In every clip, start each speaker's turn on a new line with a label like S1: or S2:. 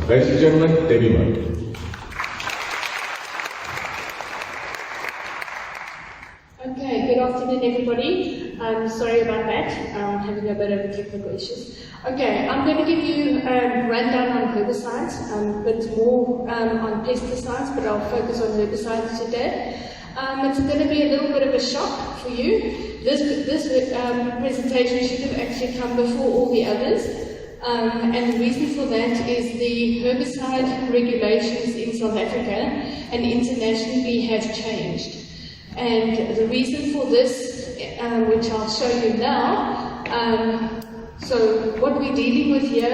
S1: Ladies and gentlemen, Debbie Moe.
S2: Okay, good afternoon everybody. Sorry about that, having a bit of technical issues. Okay, I'm going to give you a rundown on herbicides, a bit more on pesticides, but I'll focus on herbicides today. It's going to be a little bit of a shock for you. This presentation should have actually come before all the others, and the reason for that is the herbicide regulations in South Africa and internationally have changed. And the reason for this, which I'll show you now, so what we're dealing with here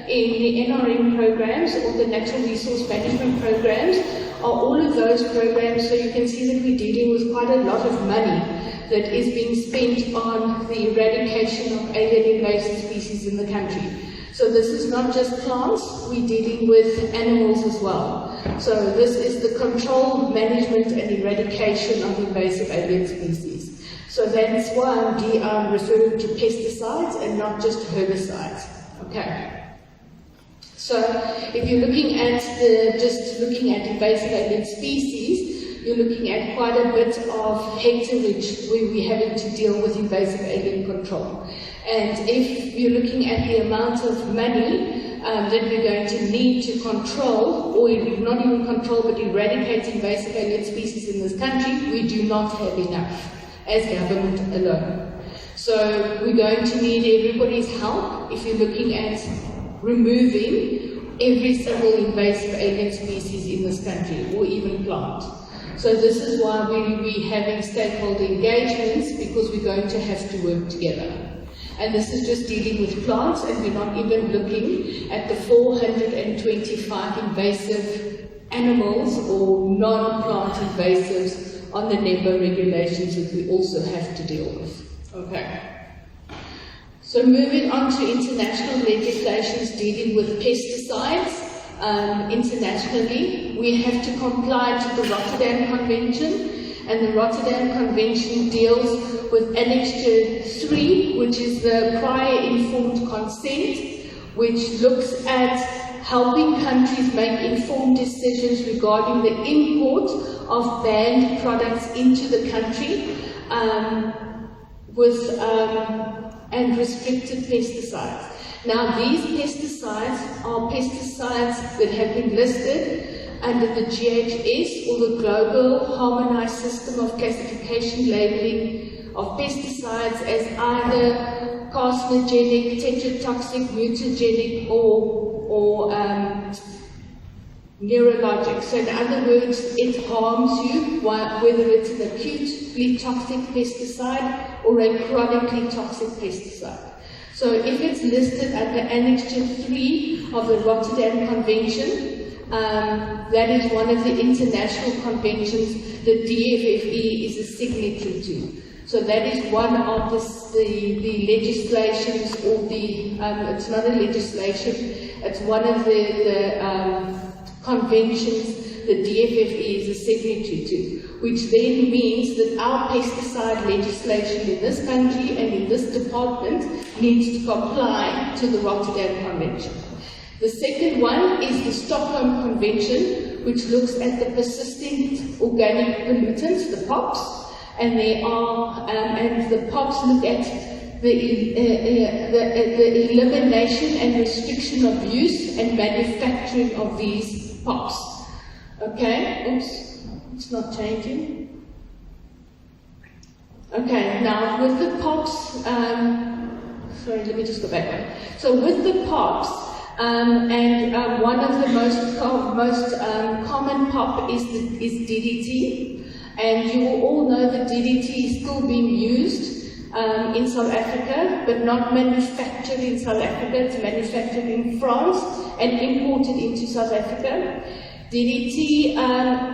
S2: in the NRM programs, or the Natural Resource Management programs, are all of those programs, so you can see that we're dealing with quite a lot of money that is being spent on the eradication of alien invasive species in the country. So this is not just plants, we're dealing with animals as well. So this is the control, management and eradication of invasive alien species. So that's why I'm referring to pesticides and not just herbicides. Okay. So if you're looking at just looking at invasive alien species, you're looking at quite a bit of hectareage where we're having to deal with invasive alien control. And if you're looking at the amount of money that we're going to need to control, or not even control, but eradicate invasive alien species in this country, we do not have enough as government alone. So we're going to need everybody's help if you're looking at removing every single invasive alien species in this country, or even plant. So this is why we're having stakeholder engagements, because we're going to have to work together. And this is just dealing with plants, and we're not even looking at the 425 invasive animals or non-plant invasives on the NEMBA regulations that we also have to deal with. Okay. So moving on to international legislations dealing with pesticides. Internationally, we have to comply to the Rotterdam Convention. And the Rotterdam Convention deals with Annexure 3, which is the prior informed consent, which looks at helping countries make informed decisions regarding the import of banned products into the country and restricted pesticides. Now, these pesticides are pesticides that have been listed under the GHS, or the Global Harmonized System of Classification Labeling of Pesticides, as either carcinogenic, tetrotoxic, mutagenic, or neurologic. So in other words, it harms you, whether it's an acutely toxic pesticide or a chronically toxic pesticide. So if it's listed under Annexure 3 of the Rotterdam Convention, that is one of the international conventions that DFFE is a signatory to. So that is one of the legislations, or it's not a legislation, it's one of the conventions that DFFE is a signatory to, which then means that our pesticide legislation in this country and in this department needs to comply to the Rotterdam Convention. The second one is the Stockholm Convention, which looks at the persistent organic pollutants, the POPs, and the POPs look at the elimination and restriction of use and manufacturing of these POPs. Okay, oops, it's not changing. Okay, now with the POPs, sorry, let me just go back one. So with the POPs, one of the most common POP is DDT, and you will all know that DDT is still being used in South Africa, but not manufactured in South Africa. It's manufactured in France and imported into South Africa. DDT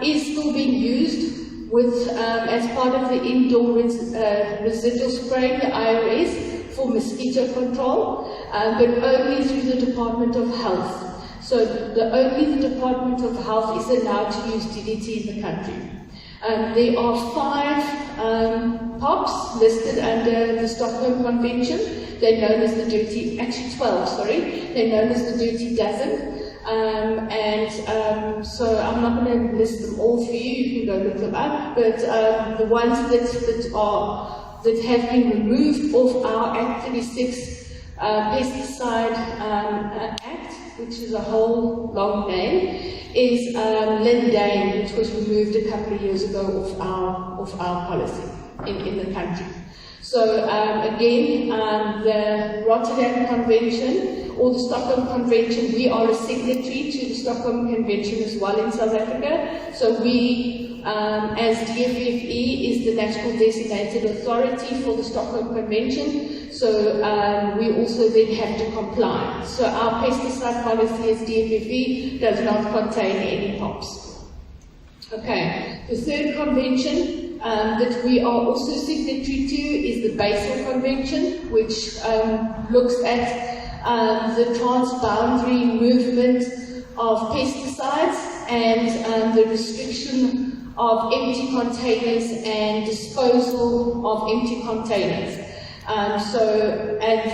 S2: is still being used with as part of the indoor residual spraying, the IRS, for mosquito control, but only through the Department of Health. So only the Department of Health is allowed to use DDT in the country. There are 5 POPs listed under the Stockholm Convention. They're known as the dirty, actually 12, sorry. They're known as the dirty dozen. So I'm not going to list them all for you. You can go look them up. But the ones that have been removed off our Act 36 Pesticide Act, which is a whole long name, is Lindane, which was removed a couple of years ago off our policy in the country. So again, the Rotterdam Convention or the Stockholm Convention, we are a signatory to the Stockholm Convention as well in South Africa. So we, as DFFE, is the national designated authority for the Stockholm Convention. So we also then have to comply. So our pesticide policy as DFFE does not contain any POPs. Okay, the third convention that we are also signatory to is the Basel Convention, which looks at the transboundary movement of pesticides and the restriction of empty containers and disposal of empty containers. And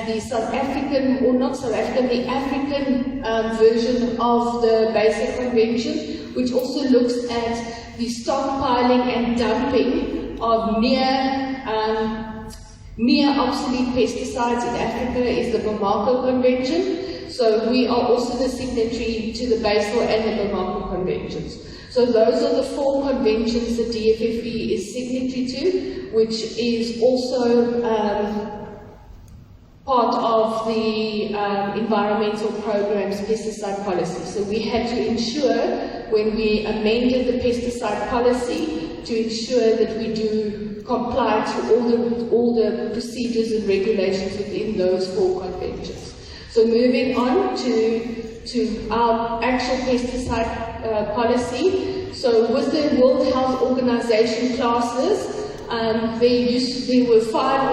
S2: the South African, or not South African, the African version of the Basel Convention, which also looks at the stockpiling and dumping of near obsolete pesticides in Africa, is the Bamako Convention. So we are also the signatory to the Basel and the Bamako Conventions. So those are the four conventions that DFFE is signatory to, which is also part of the environmental program's pesticide policy. So we had to ensure, when we amended the pesticide policy, to ensure that we do comply to all the procedures and regulations within those four conventions. So moving on to our actual pesticide policy. So with the World Health Organization classes, there were 5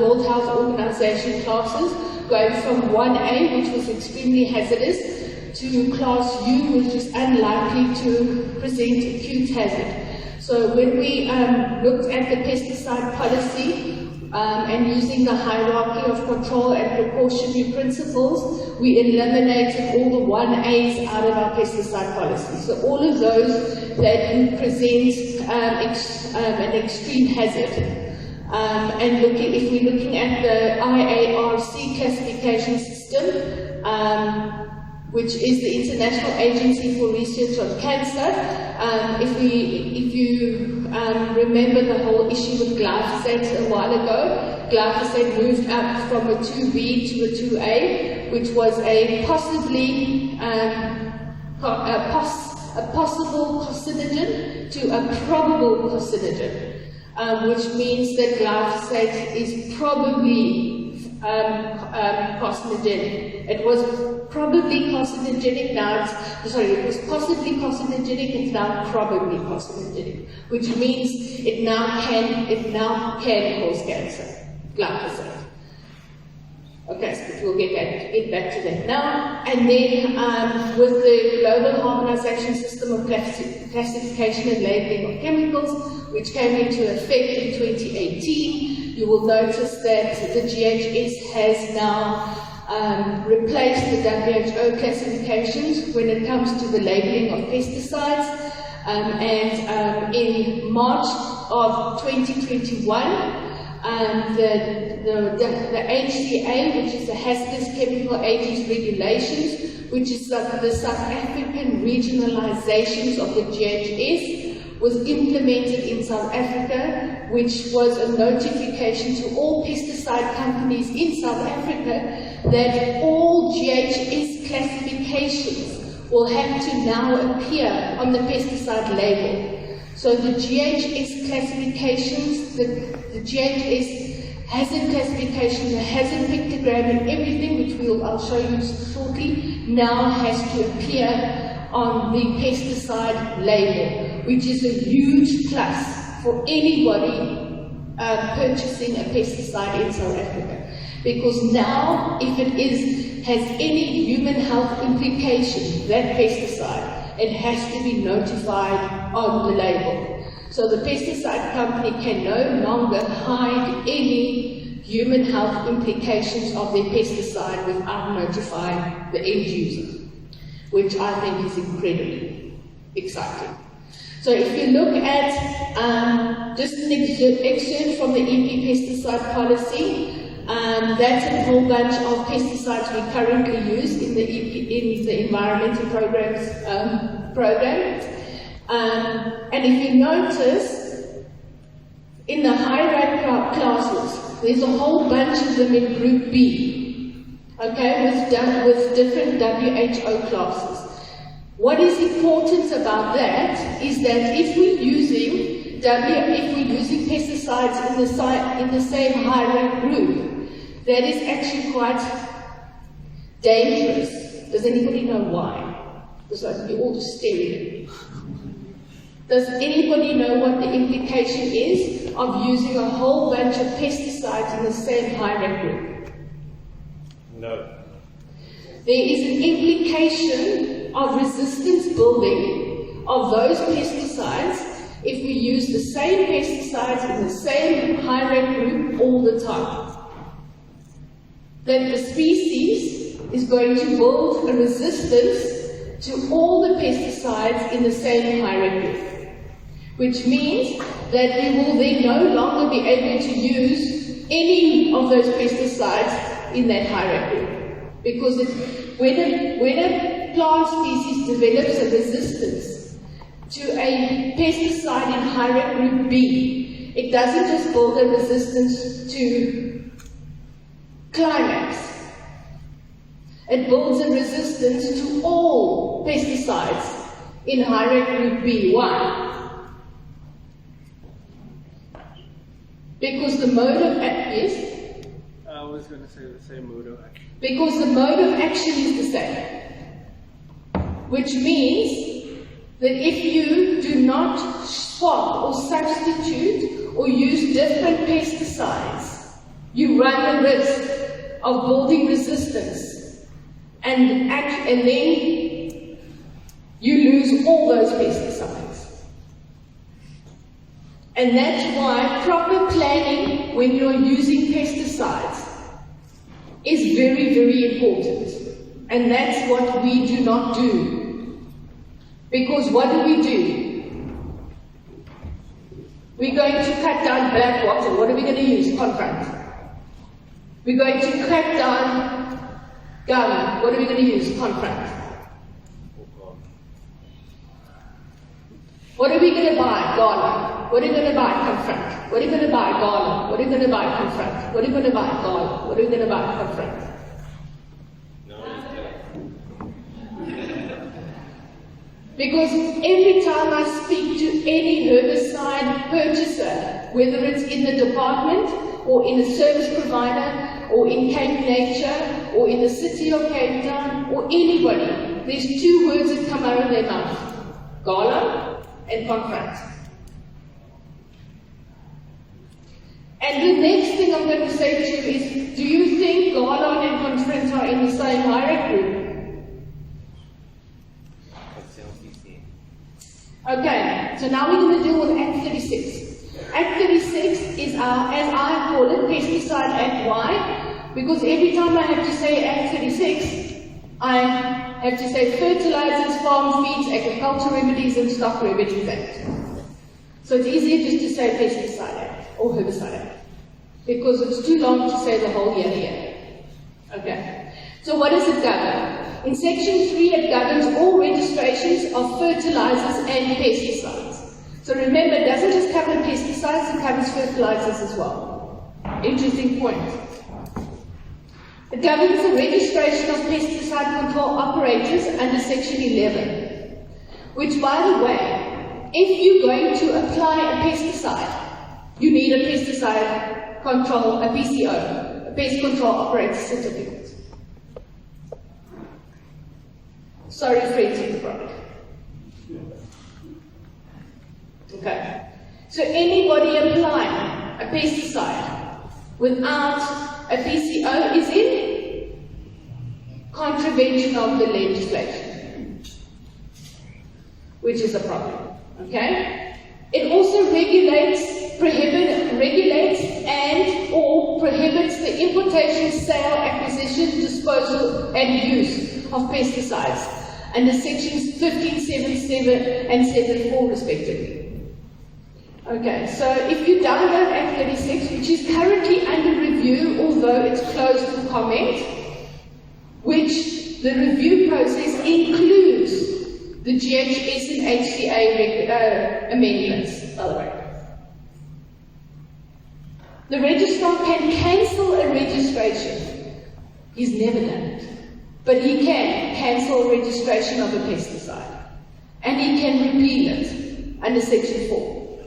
S2: World Health Organization classes, going from 1A, which was extremely hazardous, to class U, which is unlikely to present acute hazard. So when we looked at the pesticide policy and using the hierarchy of control and precautionary principles, we eliminated all the 1As out of our pesticide policy. So all of those that present an extreme hazard. And if we're looking at the IARC classification system, which is the International Agency for Research on Cancer, if you remember the whole issue with glyphosate a while ago, glyphosate moved up from a 2B to a 2A, which was a possibly a possible carcinogen to a probable carcinogen, which means that glyphosate is probably carcinogenic. It was probably carcinogenic now. It was possibly carcinogenic. It's now probably carcinogenic, which means it now can cause cancer. Glyphosate. Okay, so we'll get back to that now. And then with the Global Harmonization System of Classification and Labeling of Chemicals, which came into effect in 2018, you will notice that the GHS has now replaced the WHO classifications when it comes to the labeling of pesticides. And in March of 2021, the HCA, which is the Hazardous Chemical Agents Regulations, which is the South African regionalizations of the GHS, was implemented in South Africa, which was a notification to all pesticide companies in South Africa that all GHS classifications will have to now appear on the pesticide label. So the GHS classifications, the GHS hazard classification, the hazard pictogram and everything, which I'll show you shortly, now has to appear on the pesticide label, which is a huge plus for anybody purchasing a pesticide in South Africa. Because now, if it has any human health implication, that pesticide, it has to be notified on the label. So the pesticide company can no longer hide any human health implications of their pesticide without notifying the end user. which I think is incredibly exciting. So if you look at just an excerpt from the EP pesticide policy, that's a whole bunch of pesticides we currently use in the environmental programs program. And if you notice, in the high rank classes, there's a whole bunch of them in Group B, okay, with different WHO classes. What is important about that is that if we're using pesticides in the same high rank group, that is actually quite dangerous. Does anybody know why? Because you're all just staring at me. Does anybody know what the implication is of using a whole bunch of pesticides in the same high rank group?
S1: No.
S2: There is an implication of resistance building of those pesticides if we use the same pesticides in the same high rank group all the time. That the species is going to build a resistance to all the pesticides in the same high rank group, which means that we will then no longer be able to use any of those pesticides in that high rank group. Because when a plant species develops a resistance to a pesticide in high rank group B, it doesn't just build a resistance to climax. It builds a resistance to all pesticides in high rank group B. Why? Because the mode of action,
S1: I was going to say the same mode of action.
S2: Because the mode of action is the same. Which means that if you do not swap or substitute or use different pesticides, you run the risk of building resistance, and then you lose all those pesticides. And that's why proper planning when you're using pesticides is very, very important. And that's what we do not do. Because what do? We're going to cut down black water. What are we going to use? Confront. We're going to cut down gum. What are we going to use? Confront. What are we going to buy? Gala. What are you going to buy? Confront. What are you going to buy? Gala. What are you going to buy? Confront. What are you going to buy? Gala. What are you going to buy? Confront. Because every time I speak to any herbicide purchaser, whether it's in the department or in a service provider or in Cape Nature or in the city of Cape Town or anybody, there's two words that come out of their mouth: gala and confront. And the next thing I'm going to say to you is, do you think gala and confront are in the same hierarchy group? Okay, so now we're going to deal with Act 36. Act 36 is our, as I call it, Pesticide Act. Why? Because every time I have to say Act 36, I have to say Fertilizers, Farm Feeds, Agricultural Remedies and Stock Remedies Act. So it's easier just to say Pesticide Act or Herbicide Act, because it's too long to say the whole year. Okay, so what does it govern? In Section 3, it governs all registrations of fertilizers and pesticides. So remember, it doesn't just cover pesticides, it covers fertilizers as well. Interesting point. It governs the registration of pesticide control operators under Section 11, which, by the way, if you're going to apply a pesticide, you need a pesticide control, a PCO, a pest control operator certificate. Sorry, friends of the product. Okay. So anybody applying a pesticide without a PCO is in contravention of the legislation, which is a problem. Okay. It also regulates and or prohibits the importation, sale, acquisition, disposal, and use of pesticides under sections 15.7.7 and 7.4 respectively. Okay, so if you download Act 36, which is currently under review, although it's closed for comment, which the review process includes the GHS and HCA amendments, by the way. The registrar can cancel a registration. He's never done it. But he can cancel registration of a pesticide. And he can repeal it under Section 4.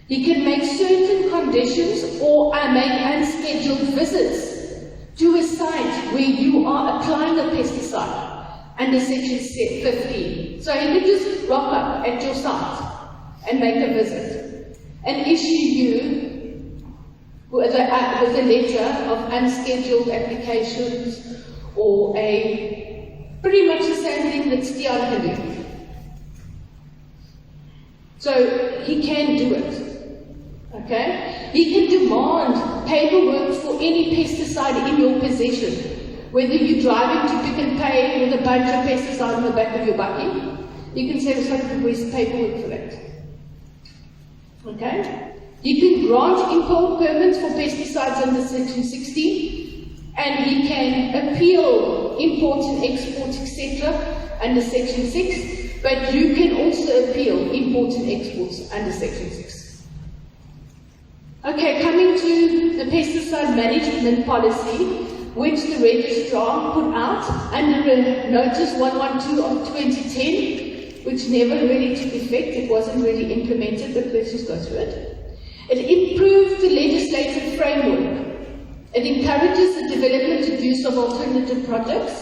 S2: He can make certain conditions or make unscheduled visits to a site where you are applying a pesticide under Section 15. So he can just rock up at your site and make a visit and issue you with a letter of unscheduled applications or pretty much the same thing that Stian can do. So he can do it. Okay? He can demand paperwork for any pesticide in your possession. Whether you're driving to Pick n Pay with a bunch of pesticide on the back of your bucky, you can say, "Sorry, request paperwork for that." Okay? He can grant import permits for pesticides under Section 16, and he can appeal imports and exports, etc. under Section 6, but you can also appeal imports and exports under Section 6. Okay, coming to the pesticide management policy, which the registrar put out under a Notice 112 of 2010, which never really took effect. It wasn't really implemented, but let's just go through it. It improved the legislative framework. It encourages the development and use of alternative products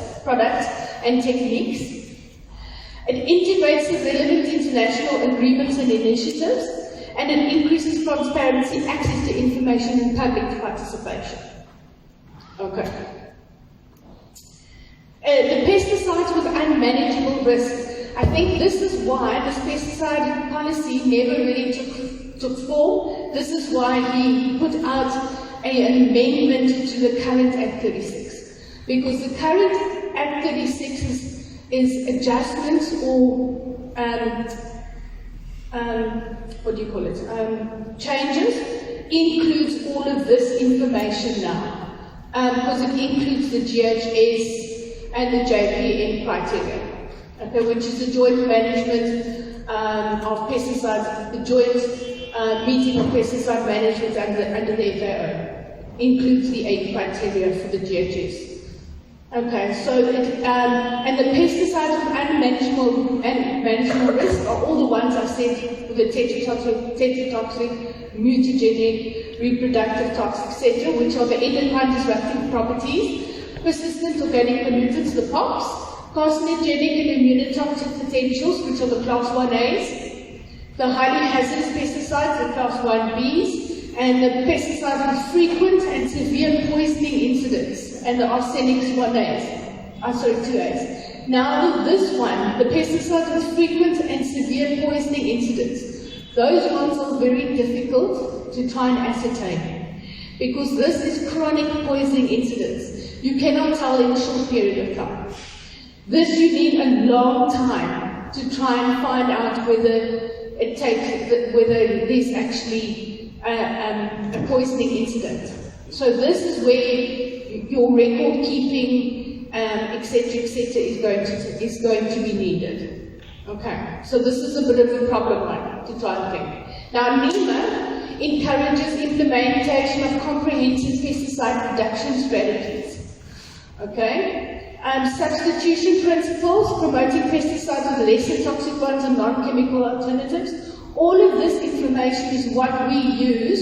S2: and techniques. It integrates the relevant international agreements and initiatives, and it increases transparency, access to information, and public participation. Okay. The pesticides with unmanageable risk. I think this is why this pesticide policy never really took form. This is why he put out an amendment to the current Act 36. Because the current Act 36 is adjustments or what do you call it? Changes, includes all of this information now. Because it includes the GHS and the JPN criteria, okay, which is the joint management of pesticides, the joint meeting of pesticide management under the FAO, includes the 8 criteria for the GHS. Okay, so and the pesticides with unmanageable risk are all the ones I've said, with the tetrotoxic, mutagenic, reproductive toxic, etc., which are the endocrine disrupting properties, persistent organic pollutants, the POPs, carcinogenic and immunotoxic potentials, which are the Class 1As, the highly hazardous pesticides, the Class 1Bs, and the pesticides with frequent and severe poisoning incidents, and the arsenic 2As. Now this one, the pesticides with frequent and severe poisoning incidents, those ones are very difficult to try and ascertain, because this is chronic poisoning incidents. You cannot tell in a short period of time. This you need a long time to try and find out whether there's actually a poisoning incident. So this is where your record keeping, etc., is going to be needed. Okay, so this is a bit of a problem one to try and think. Now, NEMA encourages implementation of comprehensive pesticide reduction strategies. Okay. Substitution principles, promoting pesticides with lesser toxic ones and non-chemical alternatives. All of this information is what we use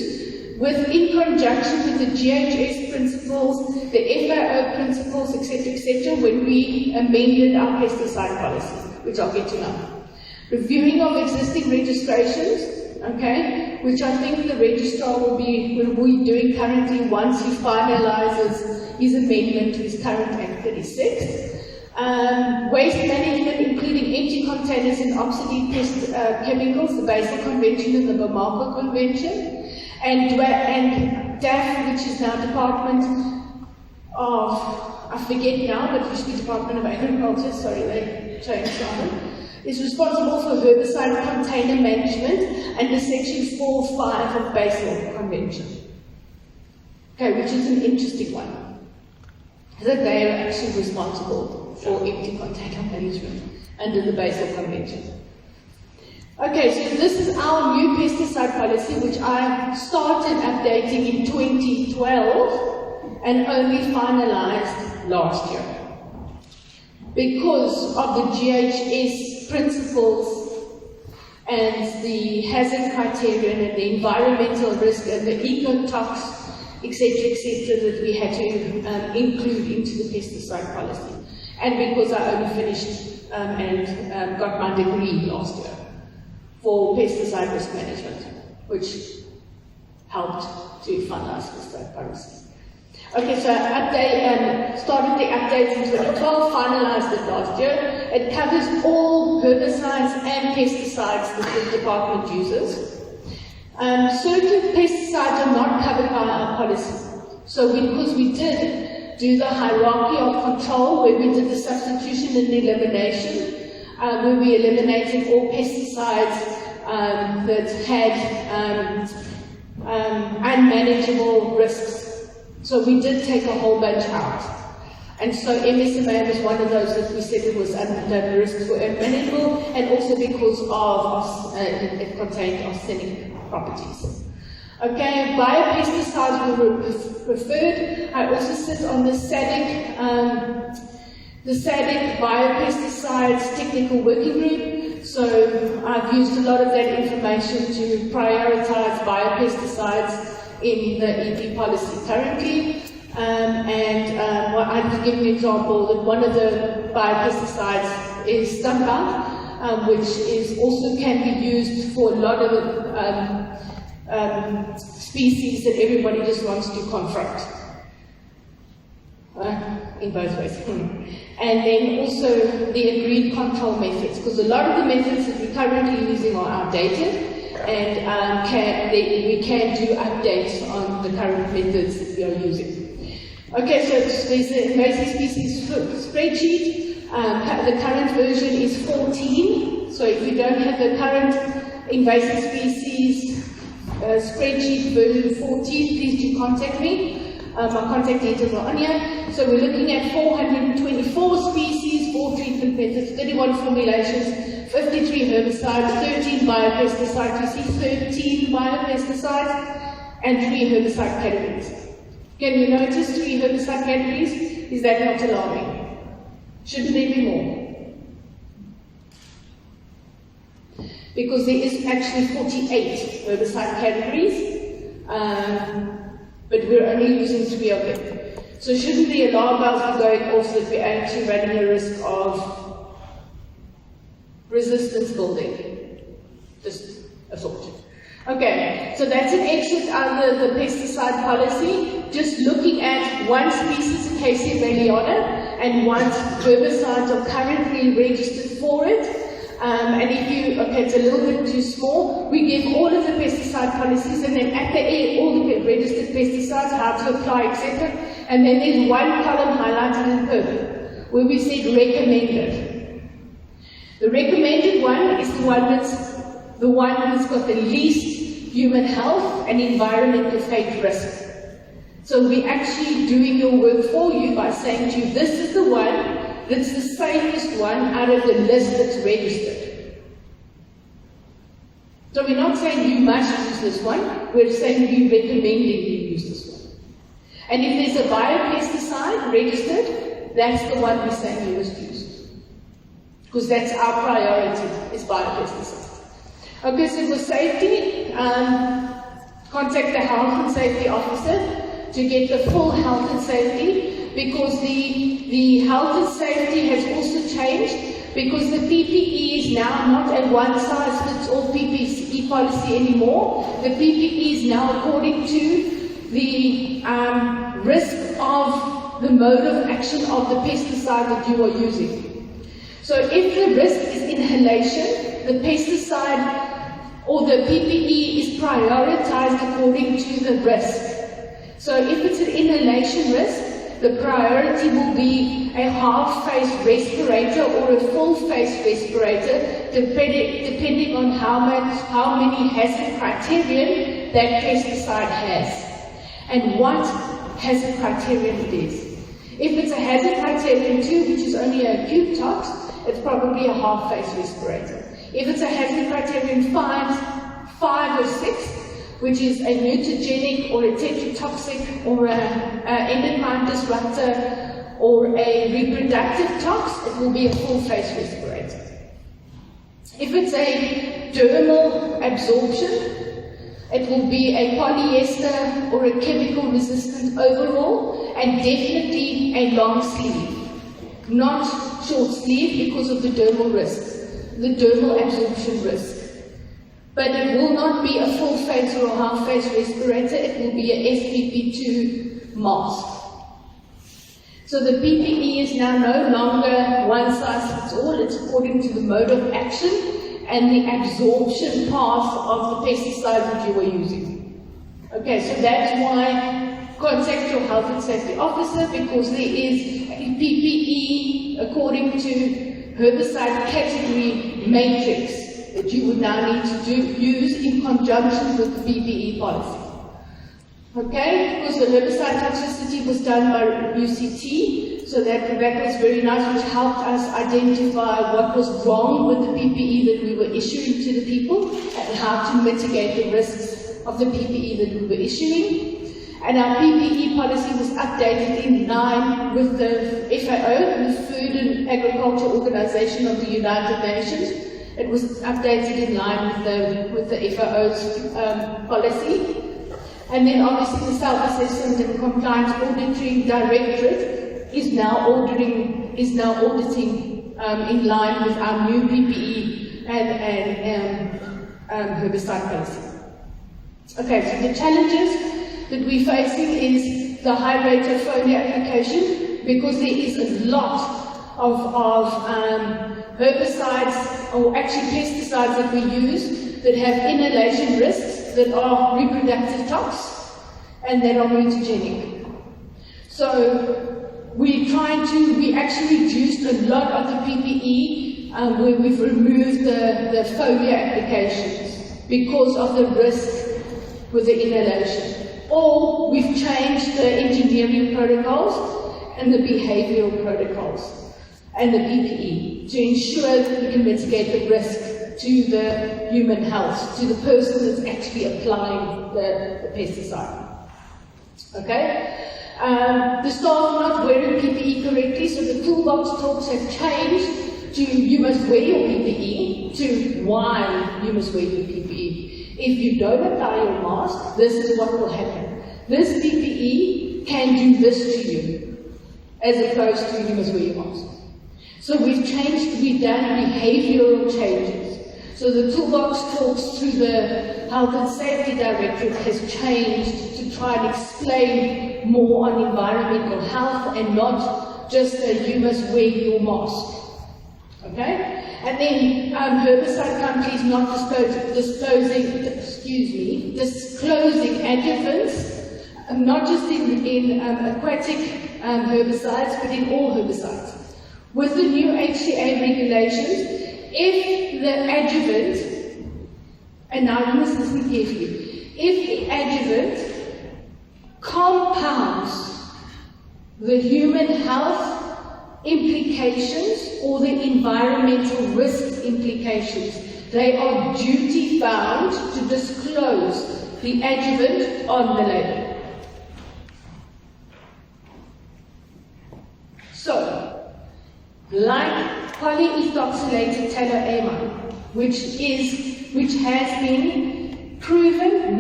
S2: in conjunction with the GHS principles, the FAO principles, etc., when we amended our pesticide policy, which I'll get to now. Reviewing of existing registrations, okay, which I think the registrar will be doing currently once he finalizes his amendment to his current Act 36. Waste management, including empty containers and obsolete chemicals, the Basel Convention and the Bamako Convention, and DAF, which is now Department of, I forget now, but it used to be Department of Agriculture, sorry, change, Simon, is responsible for herbicide container management under Section 4.5 of Basel Convention. Okay, which is an interesting one. That they are actually responsible for empty container management under the Basel Convention. Okay, so this is our new pesticide policy, which I started updating in 2012 and only finalized last year. Because of the GHS principles and the hazard criterion and the environmental risk and the ecotox, etc., that we had to include into the pesticide policy. And because I only finished and got my degree last year for pesticide risk management, which helped to finalize pesticide policy. Okay, so started the updates in 2012, finalized it last year. It covers all herbicides and pesticides that the department uses. Certain pesticides are not covered by our policy. So because we did do the hierarchy of control, where we did the substitution and elimination, where we eliminated all pesticides that had unmanageable risks. So we did take a whole bunch out. And so MSMA was one of those that we said it was the risks were unmanageable, and also because of it contained arsenic properties. Okay, biopesticides were preferred. I also sit on the SADC biopesticides technical working group. So I've used a lot of that information to prioritize biopesticides in the EP policy currently. I'll give you an example that one of the biopesticides is stump which is also can be used for a lot of species that everybody just wants to confront. In both ways. And then also the agreed control methods, because a lot of the methods that we're currently using are outdated, and we can do updates on the current methods that we are using. Okay, so there's the invasive species spreadsheet. The current version is 14, so if you don't have the current invasive species spreadsheet version 14, please do contact me. My contact details are on here. So we're looking at 424 species, 4 treatment methods, 31 formulations, 53 herbicides, 13 biopesticides. You see 13 biopesticides and 3 herbicide categories. Can you notice 3 herbicide categories? Is that not alarming? Shouldn't there be more? Because there is actually 48 herbicide categories, but we're only using 3 of them. So shouldn't the alarm bells be going off that we're actually running a risk of resistance building? Just a thought. Okay, so that's an exit out of the pesticide policy, just looking at one species, Acacia valiana, and what herbicides are currently registered for it. And if you, okay, it's a little bit too small, we give all of the pesticide policies, and then at the end, all the registered pesticides, how to apply, etc. And then there's one column highlighted in purple, where we said recommended. The recommended one is the one that's got the least human health and environmental fate risk. So we're actually doing your work for you by saying to you, this is the one that's the safest one out of the list that's registered. So we're not saying you must use this one, we're saying we're recommending you use this one. And if there's a biopesticide registered, that's the one we're saying you must use. Because that's our priority, is biopesticides. Okay, so for safety, contact the health and safety officer to get the full health and safety, because the health and safety has also changed, because the PPE is now not a one-size-fits-all PPE policy anymore. The PPE is now according to the risk of the mode of action of the pesticide that you are using. So if the risk is inhalation, the pesticide or the PPE is prioritized according to the risk. So if it's an inhalation risk, the priority will be a half-face respirator or a full-face respirator, depending on how many hazard criterion that pesticide has, and what hazard criterion it is. If it's a hazard criterion 2, which is only a acute tox, it's probably a half-face respirator. If it's a hazard criterion 5 or 6, which is a mutagenic or a tetrotoxic or an endocrine disruptor or a reproductive tox, it will be a full-face respirator. If it's a dermal absorption, it will be a polyester or a chemical resistant overall, and definitely a long sleeve, not short sleeve because of the dermal risk, the dermal absorption risk. But it will not be a full face or a half face respirator, it will be a SPP2 mask. So the PPE is now no longer one size fits all, it's according to the mode of action and the absorption path of the pesticide that you are using. Okay, so that's why contact your health and safety officer, because there is a PPE according to herbicide category matrix that you would now need to use in conjunction with the PPE policy. Okay, because the herbicide toxicity was done by UCT, so that was very nice, which helped us identify what was wrong with the PPE that we were issuing to the people and how to mitigate the risks of the PPE that we were issuing. And our PPE policy was updated in line with the FAO, the Food and Agriculture Organization of the United Nations. It was updated in line with the FAO's policy. And then obviously the Self-Assessment and Compliance Auditing Directorate is now auditing in line with our new PPE and herbicide policy. Okay, so the challenges that we're facing is the high rate of foliar application, because there is a lot of herbicides, or actually pesticides that we use that have inhalation risks, that are reproductive tox, and that are mutagenic. So we actually reduced a lot of the PPE where we've removed the foliar applications because of the risk with the inhalation. Or we've changed the engineering protocols and the behavioral protocols and the PPE to ensure that we can mitigate the risk to the human health, to the person that's actually applying the pesticide. Okay? The staff are not wearing PPE correctly, so the toolbox talks have changed to you must wear your PPE to why you must wear your PPE. If you don't apply your mask, this is what will happen. This PPE can do this to you, as opposed to you must wear your mask. So we've done behavioral changes. So the toolbox talks through the Health and Safety Directorate has changed to try and explain more on environmental health and not just you must wear your mask. Okay? And then herbicide companies not disclosing adjuvants, not just in aquatic herbicides, but in all herbicides. With the new HCA regulations, if the adjuvant, and now you must listen carefully, if the adjuvant compounds the human health implications or the environmental risk implications, they are duty bound to disclose the adjuvant on the label. So, like polyethoxylated taloamine, which has been proven,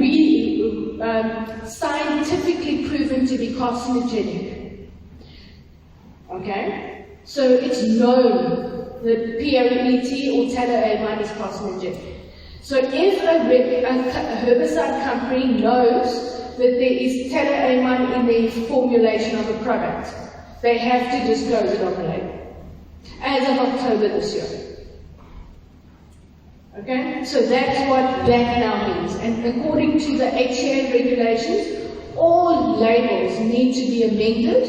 S2: scientifically proven to be carcinogenic. Okay? So it's known that POET or taloamine is carcinogenic. So if a herbicide company knows that there is taloamine in the formulation of a product, they have to disclose it on the label, as of October this year. Okay? So that's what that now means. And according to the HCA regulations, all labels need to be amended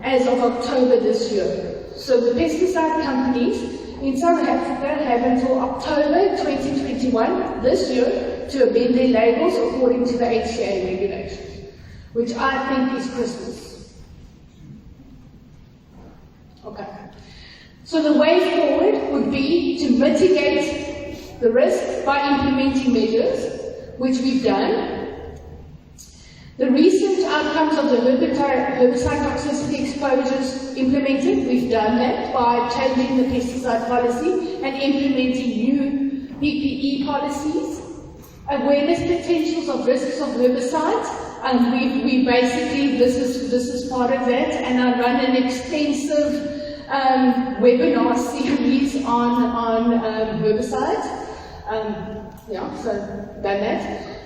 S2: as of October this year. So the pesticide companies in South Africa have until October 2021, this year, to amend their labels according to the HCA regulations, which I think is Christmas. Okay. So the way forward would be to mitigate the risk by implementing measures, which we've done. The recent outcomes of the herbicide toxicity exposures implemented, we've done that by changing the pesticide policy and implementing new PPE policies. Awareness potentials of risks of herbicides, and we basically, this is part of that, and I run an extensive webinar series on herbicides. Yeah, so done that.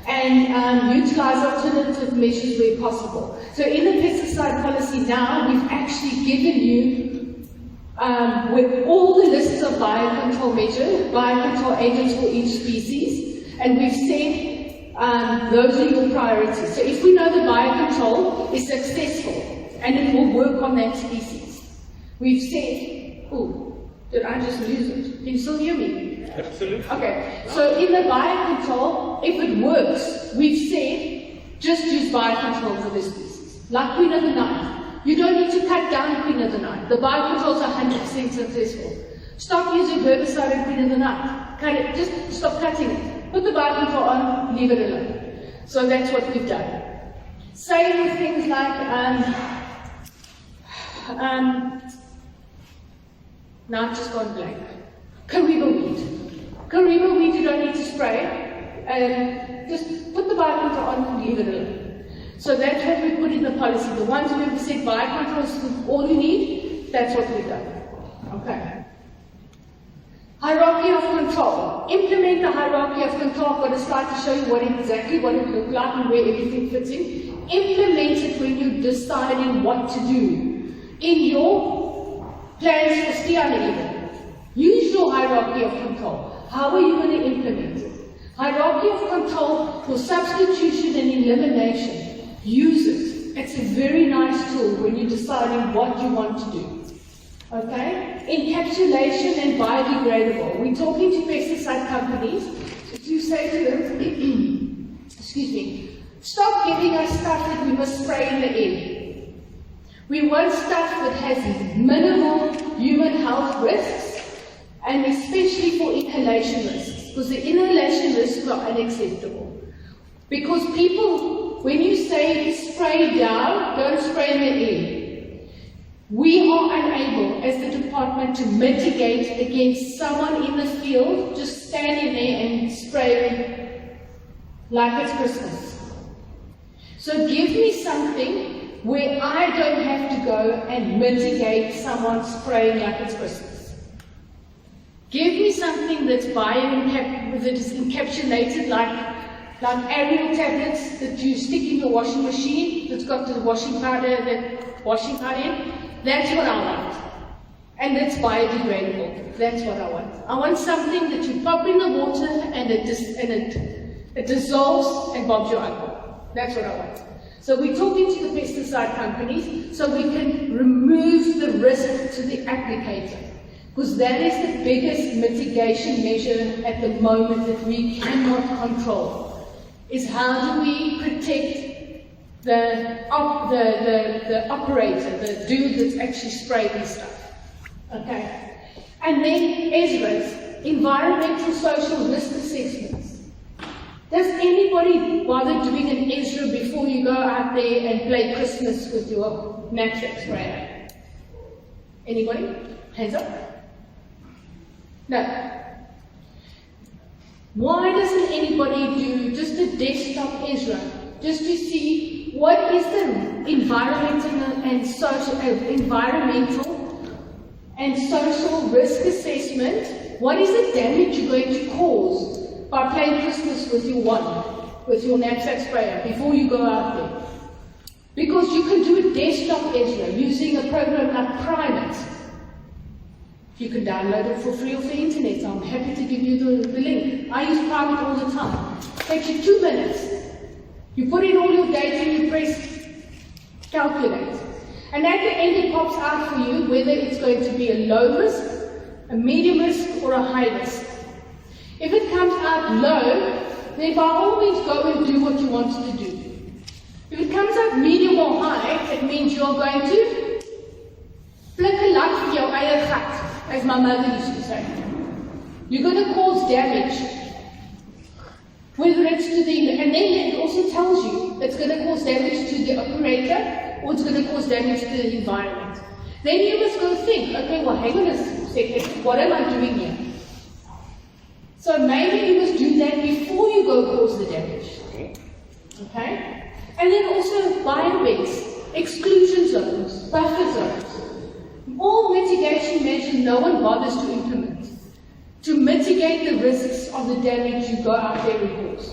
S2: And utilize alternative measures where possible. So in the pesticide policy now, we've actually given you, with all the lists of biocontrol measures, biocontrol agents for each species, and we've said those are your priorities. So if we know the biocontrol is successful and it will work on that species, we've said, oh, did I just lose it? Can you still hear me?
S1: Absolutely.
S2: Okay, so in the biocontrol, if it works, we've said, just use biocontrol for this species. Like Queen of the Night. You don't need to cut down Queen of the Night. The biocontrols are 100% successful. Stop using herbicide in Queen of the Night. Cut it, just stop cutting it. Put the biocontrol on, leave it alone. So that's what we've done. Same with things like, now I've just gone blank. Kariba weed. Kariba weed you don't need to spray. Just put the biocontrol on and leave it alone. So that's what we put in the policy. The ones where we said biocontrol is all you need, that's what we've done. Okay. Hierarchy of control. Implement the hierarchy of control. I've got a slide to show you exactly what it looks like and where everything fits in. Implement it when you're deciding what to do. In your plans for Stiana even. Use your hierarchy of control. How are you going to implement it? Hierarchy of control for substitution and elimination. Use it. It's a very nice tool when you're deciding what you want to do. Okay? Encapsulation and biodegradable. We're talking to pesticide companies to say to them, excuse me, stop giving us stuff that we must spray in the air. We want stuff that has minimal human health risks, and especially for inhalation risks, because the inhalation risks are unacceptable. Because people, when you say spray down, don't spray in the air. We are unable, as the department, to mitigate against someone in the field just standing there and spraying like it's Christmas. So give me something where I don't have to go and mitigate someone spraying like it's Christmas. Give me something that's that is encapsulated like Ariel tablets that you stick in your washing machine, that's got the washing powder in. That's what I want. And it's biodegradable. That's what I want. I want something that you pop in the water and it dissolves and bobs your uncle. That's what I want. So we're talking to the pesticide companies so we can remove the risk to the applicator. Because that is the biggest mitigation measure at the moment that we cannot control, is how do we protect the operator, the dude that's actually spraying stuff. Okay? And then ESRAs, environmental social risk assessments. Does anybody bother doing an ESRA before you go out there and play Christmas with your knapsack sprayer? Anybody? Hands up. No. Why doesn't anybody do just a desktop ESRA, just to see what is the environmental and social risk assessment? What is the damage you're going to cause by playing Christmas with your wand, with your knapsack sprayer before you go out there? Because you can do a desktop ESRA using a program like Primate. You can download it for free off the internet. I'm happy to give you the link. I use Primate all the time. It takes you 2 minutes. You put in all your data and you press calculate. And at the end it pops out for you whether it's going to be a low risk, a medium risk, or a high risk. If it comes out low, then by all means go and do what you wanted to do. If it comes out medium or high, it means you're going to flick a light for your eie gat, as my mother used to say. You're going to cause damage. Whether it's to the, and then it also tells you it's going to cause damage to the operator or it's going to cause damage to the environment. Then you must go think, okay, well, hang on a second, what am I doing here? So maybe you must do that before you go cause the damage. Okay? And then also biobeds, exclusion zones, buffer zones. All mitigation measures no one bothers to implement to mitigate the risks of the damage you go out there and cause.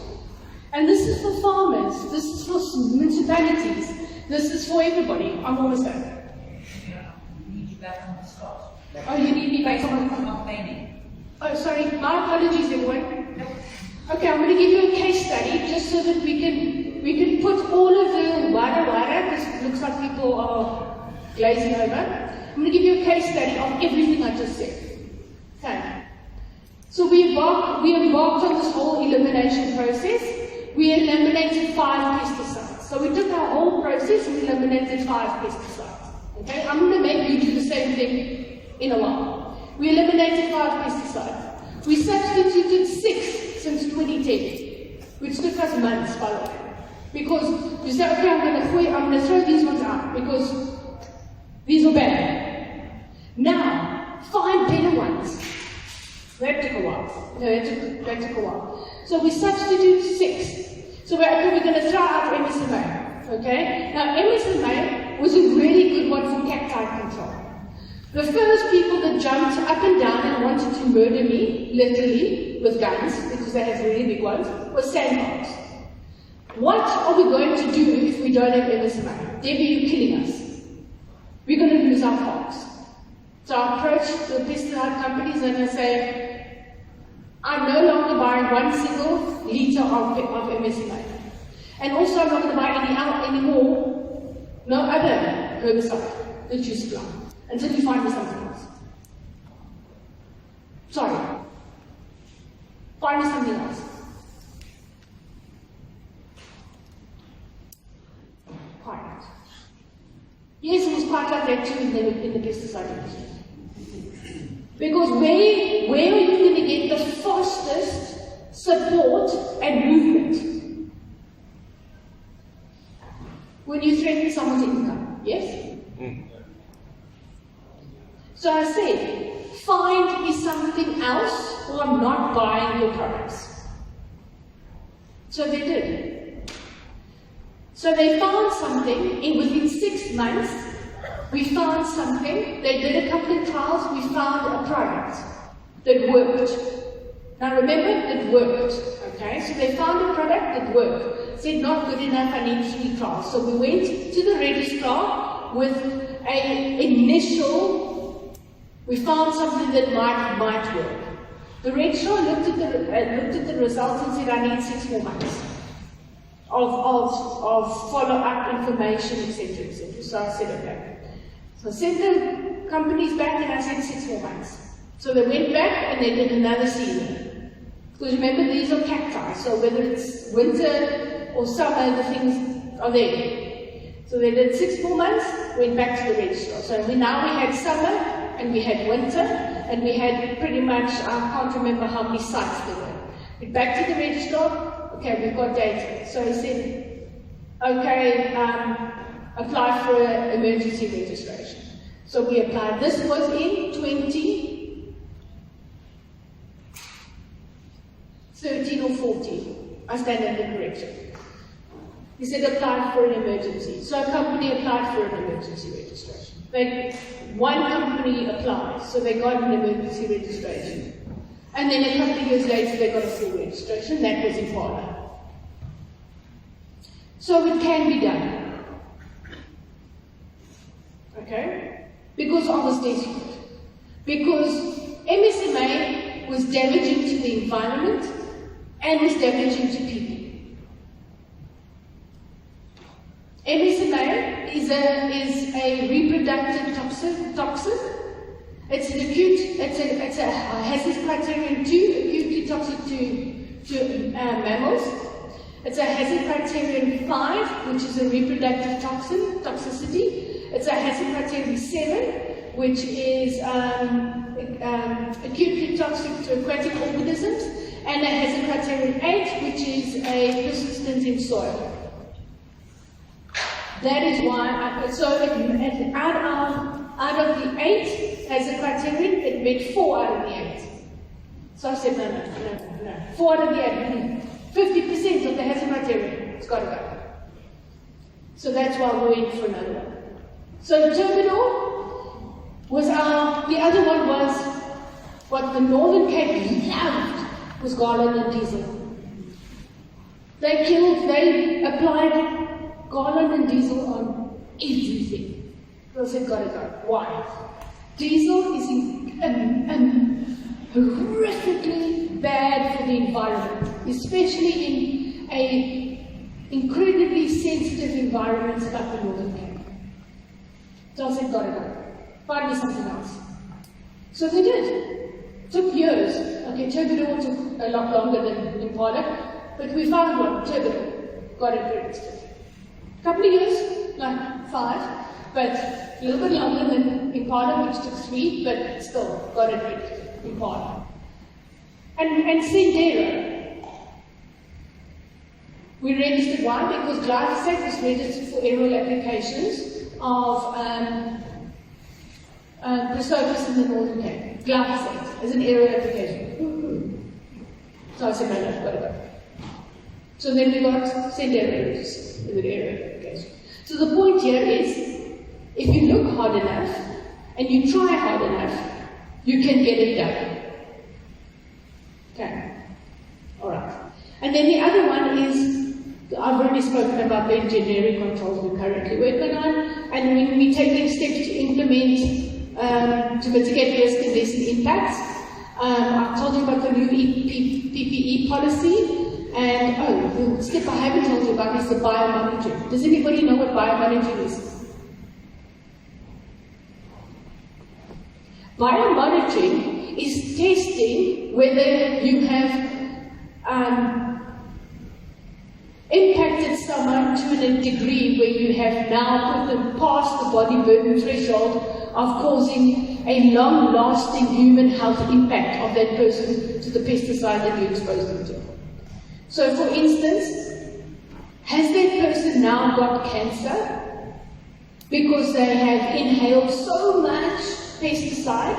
S2: And this is for farmers, this is for municipalities, this is for everybody. I'm almost done.
S3: Yeah, we need you back on the spot.
S2: Oh, you need me back on the
S3: spot?
S2: Oh, sorry, my apologies, everyone. Okay, I'm going to give you a case study just so that we can put all of the wada, because it looks like people are glazing over. I'm going to give you a case study of everything I just said. Okay. So we embarked on this whole elimination process. We eliminated 5 pesticides. So we took our whole process and we eliminated 5 pesticides. Okay, I'm going to make you do the same thing in a while. We eliminated 5 pesticides. We substituted 6 since 2010, which took us months, by the way. Because we said, okay, I'm going to throw these ones out because these are bad. Now, find better ones. That took a while. No, that took a while. So we substitute 6. So we're going to throw out MSMA. Okay? Now, MSMA was a really good one for cacti control. The first people that jumped up and down and wanted to murder me, literally, with guns, because they have really big ones, was sandhogs. What are we going to do if we don't have MSMA? Debbie, you're killing us. We're going to lose our crops. So I approached the pesticide companies and I say, I'm no longer buying 1 single litre of MSMA. And also I'm not going to buy any more, no other herbicide that you supply, until you find me something else. Sorry. Find me something else. Quiet. Yes, it was quite like that too in the pesticide industry. Because where are you going to get the fastest support and movement? When you threaten someone's income, yes? So I said, find me something else or I'm not buying your products. So they did. So they found something, within 6 months, we found something, they did a couple of trials, we found a product that worked. Now remember, it worked, okay? So they found a product that worked. Said, not good enough, I need 3 trials. So we went to the registrar with an initial, we found something that might work. The registrar looked at the results and said, I need 6 more months of follow-up information, etc., etc. So I said, okay. So I sent the companies back and I said 6 more months. So they went back and they did another season. Because remember, these are cacti, so whether it's winter or summer, the things are there. So they did 6 more months, went back to the registrar. So now we had summer and we had winter and we had pretty much, I can't remember how many sites there were. Went back to the registrar, okay, we've got data. So he said, okay, apply for an emergency registration. So we applied. This was in 2013 or 14. I stand under correction. He said apply for an emergency. So a company applied for an emergency registration. One company applied, so they got an emergency registration. And then a couple of years later they got a full registration. That was in Ghana. So it can be done. Okay? Because I was desperate. Because MSMA was damaging to the environment and was damaging to people. MSMA is a reproductive toxin. It's an acute, has this criterion 2, acutely toxic to mammals. It's a hazard criterion 5, which is a reproductive toxicity. It's a hazard criterion 7, which is acutely toxic to aquatic organisms, and a hazard criterion 8, which is a persistence in soil. That is why, out of the 8 hazard criterion, it met 4 out of the 8. So I said, no. 4 out of the 8, 50% of the hazard criterion, it's got to go. So that's why we went for another one. So turbidor was the other one was what the Northern Cape loved, was garland and diesel. They applied garland and diesel on everything. They said, gotta go. Why? Diesel is horrifically bad for the environment, especially in a incredibly sensitive environment like the Northern Cape. So I said, gotta go. Find me something else. So they did. Took years. Okay, turbidor took a lot longer than Impala, but we found one, turbidor. Got it registered. A couple of years, like 5, but a little bit longer than Impala, which took 3, but still got it registered, Impala. And Sendero. We registered one because glyphosate was registered for aerial applications of Prosopis in the Northern Cape. Glyphosate as an aerial application. So I said, no, got to go. So then we got Sendero registered as an aerial application. So the point here is, if you look hard enough and you try hard enough, you can get it done. Okay. Alright. And then the other one is, I've already spoken about the generic controls we're currently working on, and when we're taking steps to implement to mitigate risk and lessen impacts. I've told you about the new PPE policy, and the step I haven't told you about is the biomonitoring. Does anybody know what biomonitoring is? Biomonitoring is testing whether you have impacted someone to a degree where you have now put them past the body burden threshold of causing a long-lasting human health impact of that person to the pesticide that you exposed them to. So, for instance, has that person now got cancer because they have inhaled so much pesticide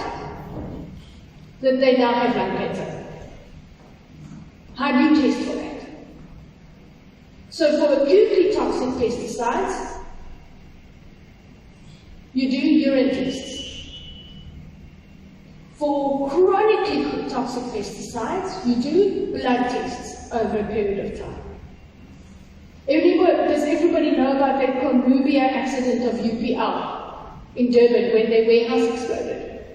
S2: that they now have lung cancer? How do you test for that? So for acutely toxic pesticides, you do urine tests. For chronically toxic pesticides, you do blood tests over a period of time. Does everybody know about that Conrubia accident of UPL in Durban when their warehouse exploded?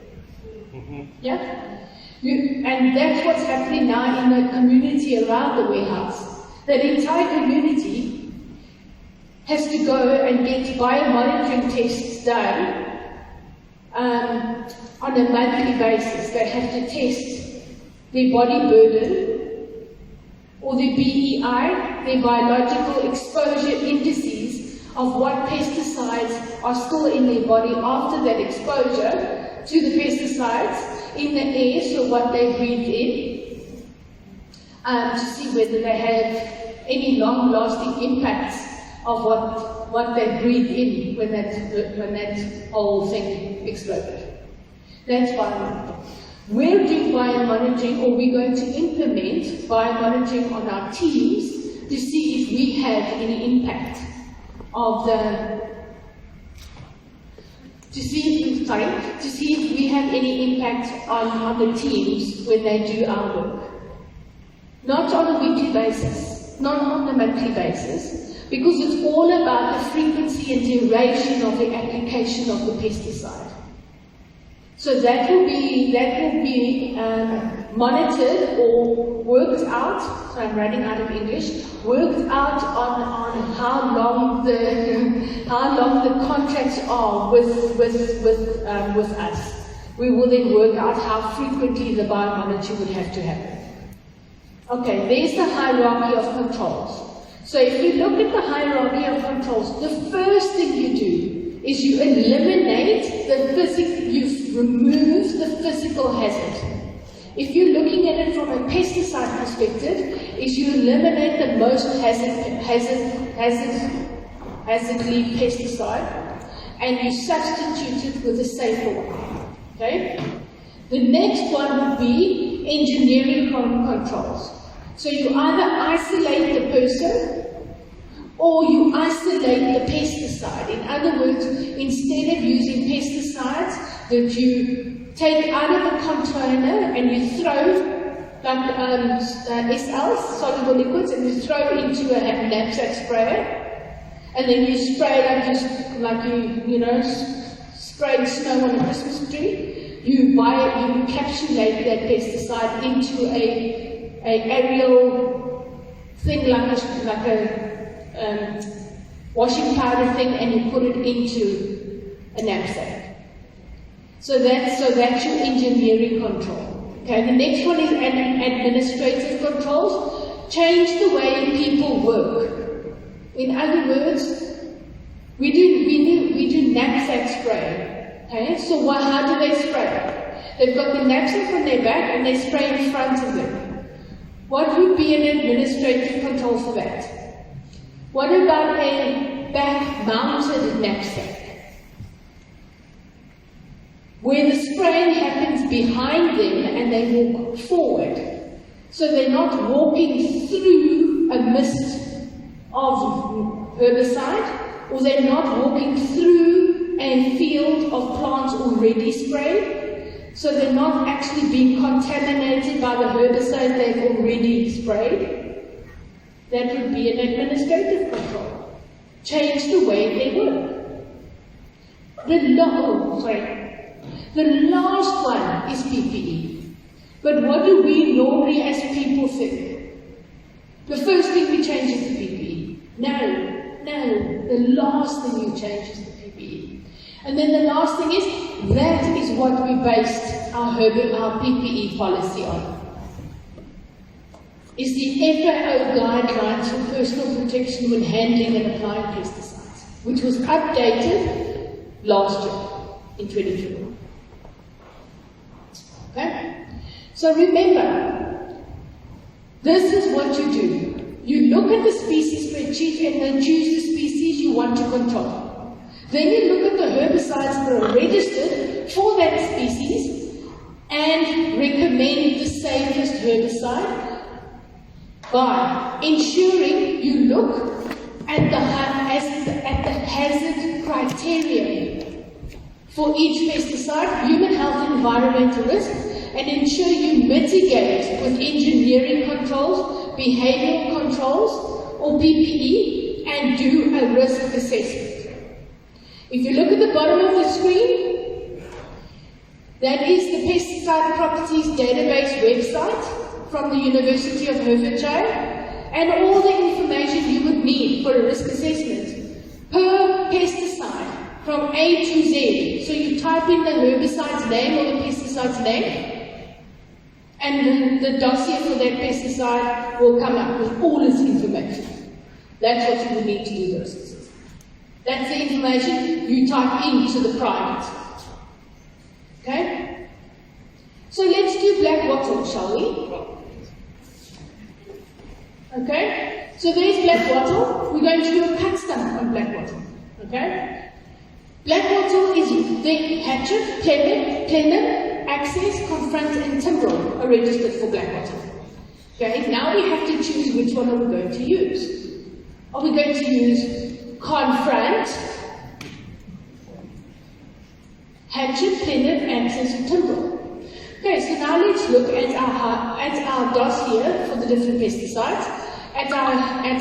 S2: Yeah? And that's what's happening now in the community around the warehouse. That entire community has to go and get biomonitoring tests done on a monthly basis. They have to test their body burden or their BEI, their biological exposure indices of what pesticides are still in their body after that exposure to the pesticides in the air, so what they breathe in, to see whether they have any long-lasting impacts of what they breathed in when that whole thing exploded. That's biomonitoring. We're doing biomonitoring, or we're going to implement biomonitoring on our teams to see if we have any impact of to see if we have any impact on the teams when they do our work. Not on a weekly basis, not on a monthly basis, because it's all about the frequency and duration of the application of the pesticide. So that will be monitored or worked out. So I'm running out of English. Worked out on how long the contracts are with us. We will then work out how frequently the biomonitoring would have to happen. Okay, there's the hierarchy of controls. So if you look at the hierarchy of controls, the first thing you do is you eliminate the physical, you remove the physical hazard. If you're looking at it from a pesticide perspective, is you eliminate the most hazardly pesticide and you substitute it with a safer one. Okay? The next one would be engineering controls. So you either isolate the person or you isolate the pesticide. In other words, instead of using pesticides that you take out of a container and you throw like SLs, soluble liquids, and you throw into a knapsack sprayer, and then you spray like you spraying snow on a Christmas tree. You encapsulate that pesticide into a aerial thing like a washing powder thing, and you put it into a knapsack. So that's your engineering control. Okay, the next one is administrative controls. Change the way people work. In other words, we do knapsack spray. Okay, so how do they spray? They've got the knapsack on their back and they spray in front of them. What would be an administrative control for that? What about a back-mounted knapsack? Where the spraying happens behind them and they walk forward. So they're not walking through a mist of herbicide, or they're not walking through a field of plants already sprayed. So they're not actually being contaminated by the herbicide they've already sprayed. That would be an administrative control. Change the way they work. The last one is PPE. But what do we normally as people think? The first thing we change is the PPE. No, the last thing you change is the PPE. And then the last thing is, that is what we based our PPE policy on. Is the FAO guidelines for personal protection when handling and applying pesticides, which was updated last year in 2020. Okay? So remember, this is what you do. You look at the species spreadsheet and then choose the species you want to control. Then you look at the herbicides that are registered for that species and recommend the safest herbicide by ensuring you look at the hazard criteria for each pesticide, human health, environmental risk, and ensure you mitigate with engineering controls, behavioral controls, or PPE, and do a risk assessment. If you look at the bottom of the screen, that is the Pesticide Properties Database website from the University of Hertfordshire, and all the information you would need for a risk assessment per pesticide from A to Z. So you type in the herbicide's name or the pesticide's name, and the dossier for that pesticide will come up with all its information. That's what you would need to do the risk assessment. That's the information you type into the private. Okay? So let's do black wattle, shall we? Okay? So there's black wattle. We're going to do a cut stump on black wattle. Okay? Black wattle is the hatchet, plenum, access, confront, and timbrel are registered for black wattle. Okay? Now we have to choose which one are we going to use. Are we going to use confront, hatchet, plenum, access, and timbrel? Okay, so now let's look at our dossier for the different pesticides, at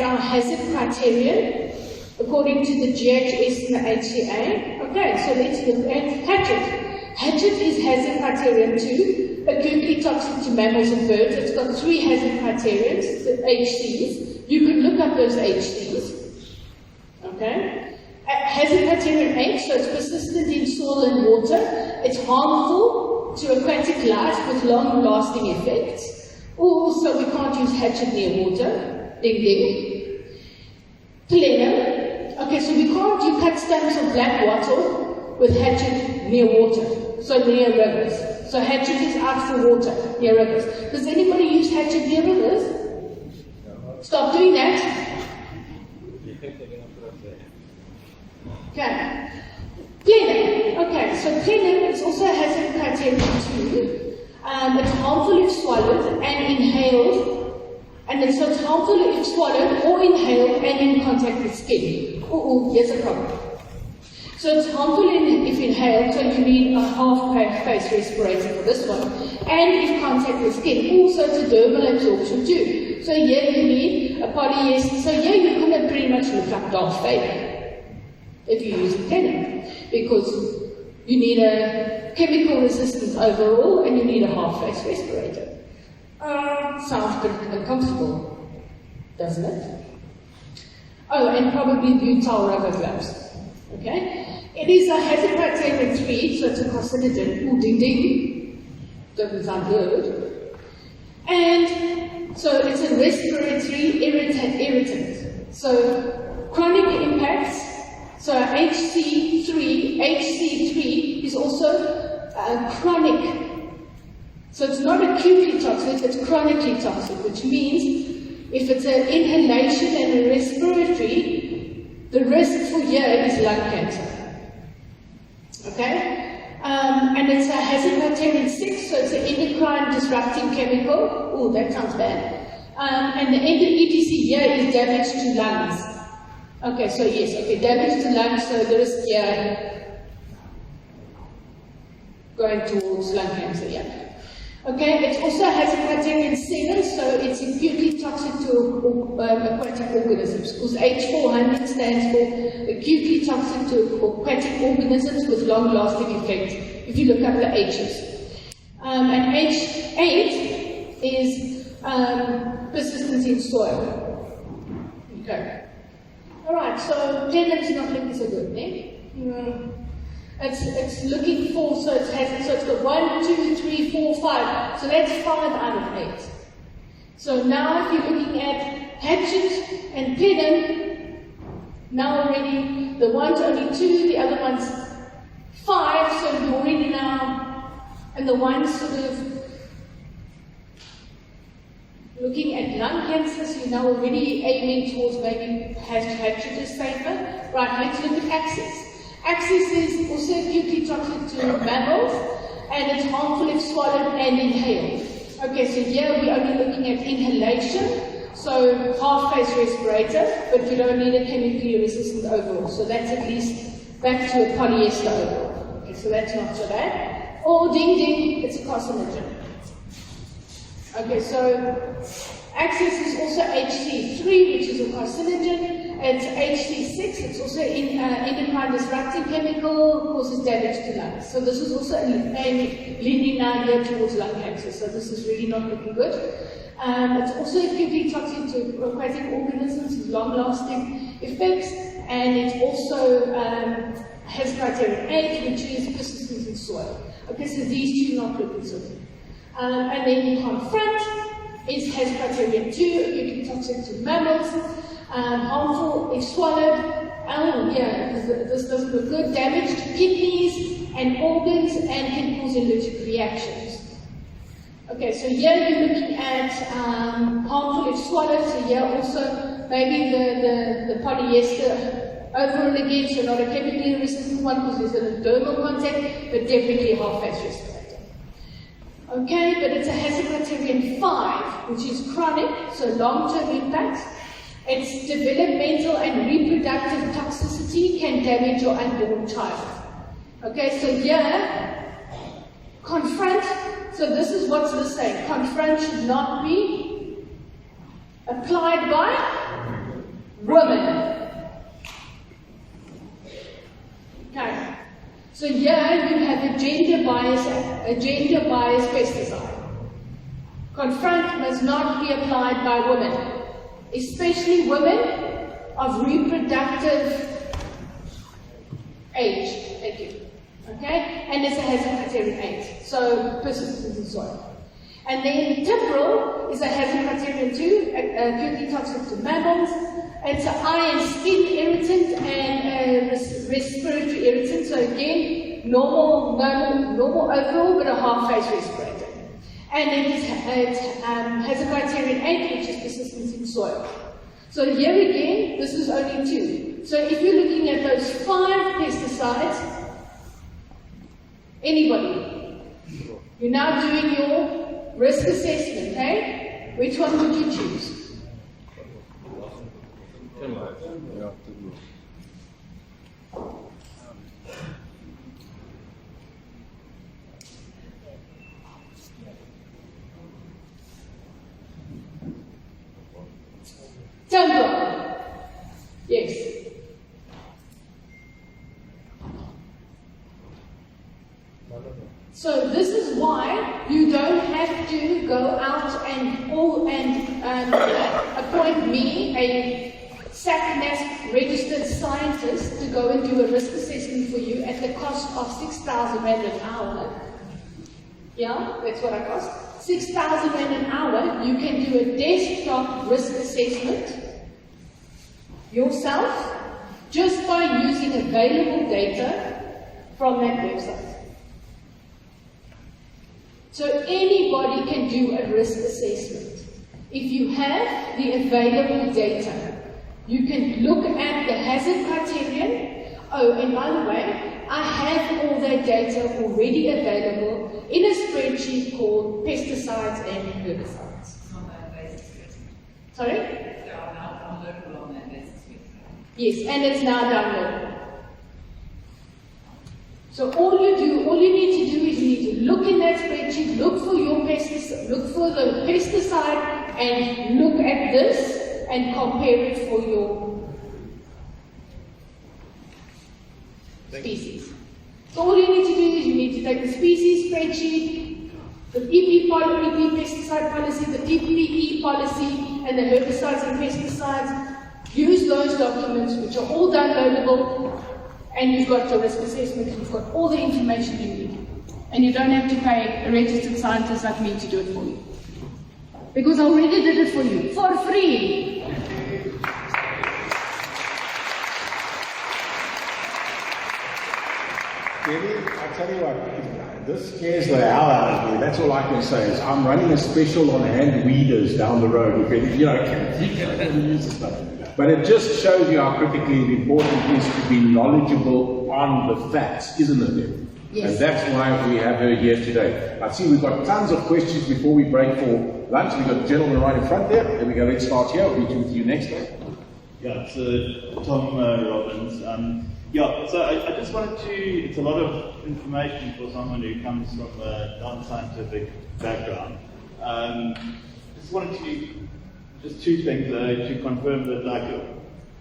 S2: our hazard criteria, according to the GHS and the HCA. Okay, so let's look at hatchet. Hatchet is hazard criterion 2, acutely toxic to mammals and birds. It's got 3 hazard criterions, the HCs. You could look up those HCs. Okay? Hazard criterion 8, so it's persistent in soil and water. It's harmful to aquatic life with long-lasting effects. Also, we can't use hatchet near water. Ding ding. Plenum. Okay, so we can't do cut stumps of black wattle with hatchet near water. So near rivers. So hatchet is out for water near rivers. Does anybody use hatchet near rivers? Stop doing that.
S1: Do you think they're going to put up there?
S2: Okay. Plenum. Okay, so plenum is also hazard criteria 2. It's harmful if swallowed and inhaled. And it's harmful if swallowed or inhaled and in contact with skin. Here's a problem. So it's harmful if inhaled, so you need a half-face respirator for this one. And if contact with skin, also it's a dermal absorption too. So here you need a polyester. So here you're going to pretty much look like Darth Vader if you're using plenum, because you need a chemical resistance overall and you need a half-face respirator. Sounds pretty uncomfortable, doesn't it? Oh, and probably butyl rubber gloves. Okay? It is a hazard criteria 3, so it's a carcinogen. Ooh, ding ding. Doesn't sound good. And so it's a respiratory irritant. So chronic impacts. So HC3 is also chronic. So it's not acutely toxic, it's chronically toxic, which means if it's an inhalation and a respiratory, the risk for here is lung cancer. Okay? And it's a hazard criterion 6, so it's an endocrine disrupting chemical. Oh, that sounds bad. And the ETC here is damage to lungs. Okay, so yes, okay, damage to lungs, so the risk here going towards lung cancer, yeah. Okay, it also has a criterion 7, so it's acutely toxic to aquatic organisms, because H400 stands for acutely toxic to aquatic organisms with long-lasting effects, if you look up the H's. And H8 is persistence in soil. Okay. Alright, so plenum's not looking so good, eh? It's looking for, so it's got 1, 2, 3, 4, 5. So that's 5 out of 8. So now if you're looking at hatchet and plenum, now already the one's only 2, the other one's 5, so you're already now, and the one's sort of looking at lung cancer, so you're now already aiming towards maybe hatchet is safer. Right, let's look at axis. Axis is also acutely toxic to mammals, and it's harmful if swallowed and inhaled. Okay, so here we're only looking at inhalation, so half-face respirator, but you don't need a chemically resistant overall. So that's at least back to a polyester overall. Okay, so that's not so bad. Or ding ding, it's a carcinogen. Okay, so axis is also HC3, which is a carcinogen. It's HC6, it's also endocrine disrupting chemical, causes damage to lungs. So this is also leaning now here towards lung cancer, so this is really not looking good. It's also acutely toxic to aquatic organisms with long-lasting effects, and it also has criterion 8, which is persistence in soil. Okay, so these two not looking so good. And then confront has criterion 2, acutely toxic to mammals. Harmful if swallowed. Oh yeah, this doesn't look good. Damage to kidneys and organs and can cause allergic reactions. Okay, so here you're looking at harmful if swallowed. So here also maybe the polyester overall again, so not a chemically resistant one because there's a dermal contact, but definitely a half-face respirator. Okay, but it's a hazard criterion 5, which is chronic, so long-term impacts. Its developmental and reproductive toxicity can damage your unborn child. Okay, so here, confront, so this is what's the saying. Confront should not be applied by women. Okay, So here you have a gender bias pesticide. Confront must not be applied by women, especially women of reproductive age. Thank you. Okay? And it's a hazard criterion 8. So persistence in soil. And then Tipral is a hazard criterion 2, acutely toxic to mammals. It's an eye and skin irritant and respiratory irritant. So again, normal overall, but a half-face respirator. And it has a criterion 8, which is persistence in soil. So here again, this is only 2. So if you're looking at those 5 pesticides, anybody, you're now doing your risk assessment, okay? Which one would you choose? Temple. Yes. So this is why you don't have to go out and appoint me, a SACNASP registered scientist, to go and do a risk assessment for you at the cost of 6,000 Rand an hour. Yeah, that's what I cost. 6,000 Rand an hour. You can do a desktop risk assessment yourself just by using available data from that website. So anybody can do a risk assessment. If you have the available data, you can look at the hazard criterion. Oh, and by the way, I have all that data already available in a spreadsheet called Pesticides and Herbicides. Sorry?
S3: They are now downloadable on that basis.
S2: Yes, and it's now downloadable. So all you need to do is you need to look in that spreadsheet, look for your pesticide, look for the pesticide, and look at this and compare it for your species. So all you need to do is you need to take the species spreadsheet, the EP pesticide policy, the PPE policy, and the herbicides and pesticides. Use those documents, which are all downloadable. And you've got your risk assessment, you've got all the information you need. And you don't have to pay a registered scientist like me to do it for you. Because I already did it for you, for free.
S4: Debbie, I tell you what, this scares the hell out of me. That's all I can say is I'm running a special on hand weeders down the road. If you can use this stuff. But it just shows you how critically important it is to be knowledgeable on the facts, isn't it, Debbie?
S2: Yes.
S4: And that's why we have her here today. I see we've got tons of questions before we break for lunch. We've got a gentleman right in front there. There we go, let's start here. I'll be with you next time.
S5: Yeah, it's Tom Robbins. So I just wanted to, it's a lot of information for someone who comes from a non-scientific background. Just wanted to, just 2 things to confirm that, like,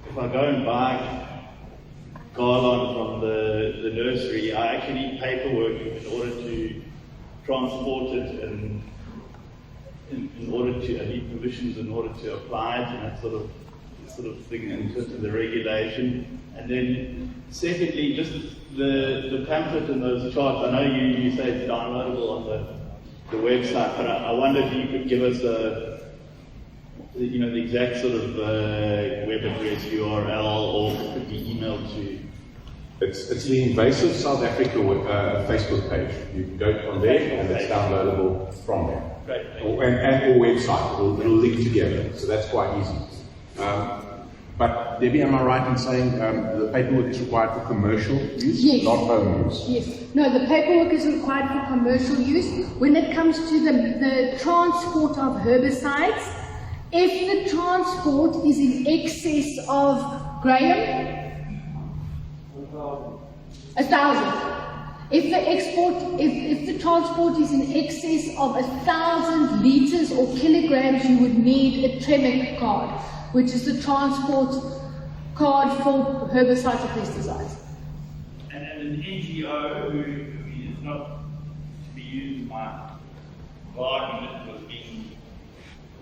S5: if I go and buy garland from the nursery, I actually need paperwork in order to transport it, and in order to, I need permissions in order to apply it, and that sort of thing in terms of the regulation. And then secondly, just the pamphlet and those charts, I know you say it's downloadable on the website, but I wonder if you could give us the exact sort of web address, URL, or could be emailed to.
S6: It's the Invasive South Africa Facebook page. You can go on there and it's downloadable from there.
S5: Great.
S6: Or website. It'll link together, so that's quite easy. But Debbie, am I right in saying the paperwork is required for commercial use,
S2: Yes.
S6: not home use?
S2: Yes. No, the paperwork is required for commercial use. When it comes to the transport of herbicides, if the transport is in excess of, Graham? 1,000. If the transport is in excess of 1,000 liters or kilograms, you would need a TREMIC card, which is the transport card for herbicides or pesticides.
S5: And an NGO who is not to be used in my garden. It was being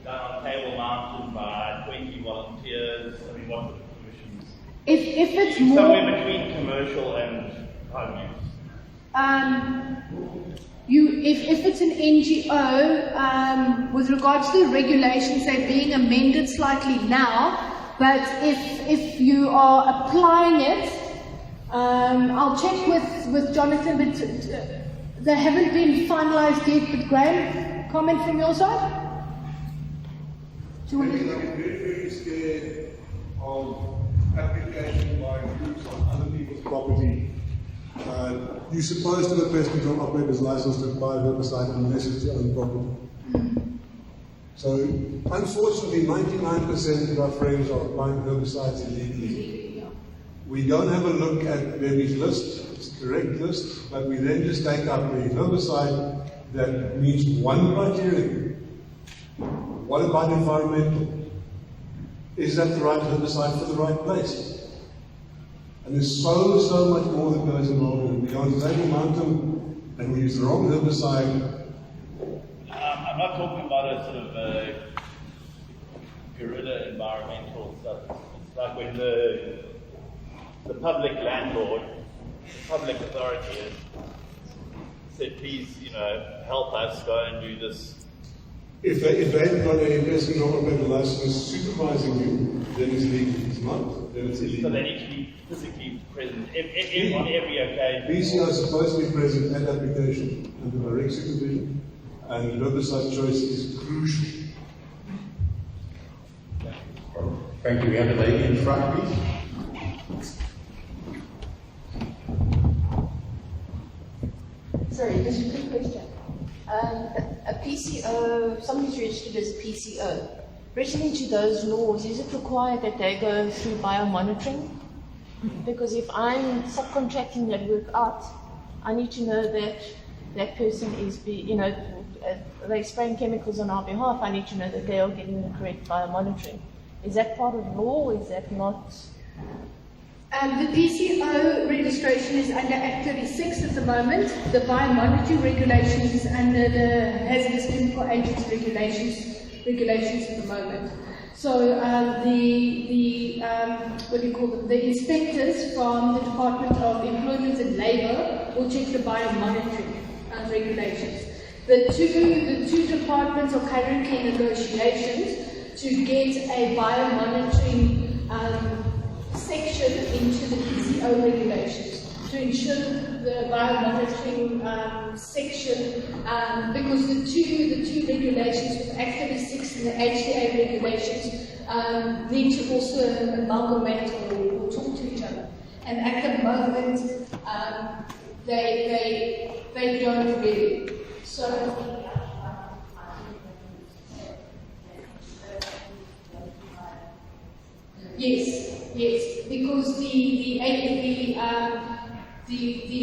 S5: done on Table Mountain by 20 volunteers. I mean, what were the permissions?
S2: If it's more
S5: Somewhere between commercial and home use.
S2: if it's an NGO, with regards to the regulations, they're being amended slightly now. But if you are applying it, I'll check with Jonathan. But they haven't been finalised yet. But Graham, comment from your side? Do you want
S7: I'm very, very scared of application by groups on other people's property. You're supposed to have a pest control operator's license to apply herbicide unless it's your own property. So, unfortunately, 99% of our friends are applying herbicides illegally. We don't have a look at Debbie's list, it's the correct list, but we then just take up the herbicide that meets one criteria. What about environmental? Is that the right herbicide for the right place? And there's so much more that goes involved in it. We go to Table Mountain and we use the wrong herbicide.
S5: I'm not talking about a sort of guerrilla environmental stuff. It's like when the public landlord, the public authority has said, please, help us go and do this.
S7: If they've got a pest control operator license supervising you, then it's legal. If it's not, then it's illegal.
S5: So they need to be physically present on every occasion.
S7: BCO is supposed to be present at application under direct supervision, and herbicide choice is crucial.
S6: Thank you. We have a lady in front, please.
S8: Sorry, just a quick question. A PCO, somebody's registered as a PCO. Written into those laws, is it required that they go through biomonitoring? Because if I'm subcontracting that work out, I need to know that that person is, they're spraying chemicals on our behalf. I need to know that they are getting the correct biomonitoring. Is that part of law or is that not?
S2: The PCO registration is under Act 36 at the moment. The biomonitoring regulations is under the hazardous chemical agents regulations at the moment. So the inspectors from the Department of Employment and Labour will check the biomonitoring regulations. The two departments are currently in negotiations to get a biomonitoring section into the PCO regulations to ensure the biomonitoring section, because the two regulations with Act 36 and the HTA regulations need to also amalgamate or talk to each other. And at the moment, they don't really. So. Yes, because the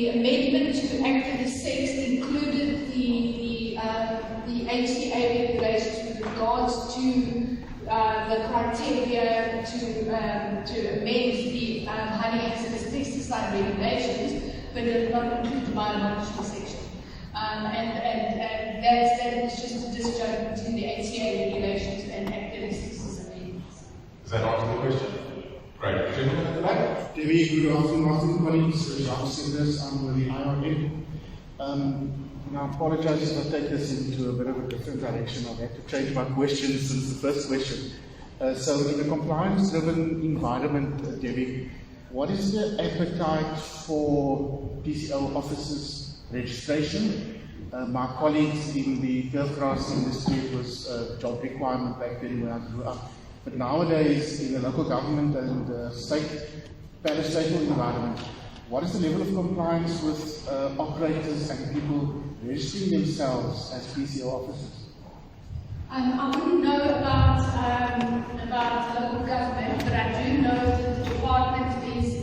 S2: amendment to Act 36 included the HTA regulations with regards to the criteria to amend the highly hazardous pesticide regulations, but it did not include the biomonitoring section. And that is just a disjunct between the HTA regulations and Act 36's amendments.
S6: Does that answer the question? Great. Gentlemen at the back.
S9: Debbie, good afternoon, colleagues. Jacques Sanders, I'm with the IRN. Now, I apologize if I take this into a bit of a different direction. I've had to change my question since the first question. So, in a compliance-driven environment, Debbie, what is the appetite for PCO officers' registration? My colleagues in the turf grass industry, it was a job requirement back then when I grew up. But nowadays, in the local government and parastatal environment, what is the level of compliance with operators and people registering themselves as PCO officers?
S2: I wouldn't know about local government, but I do know that the department is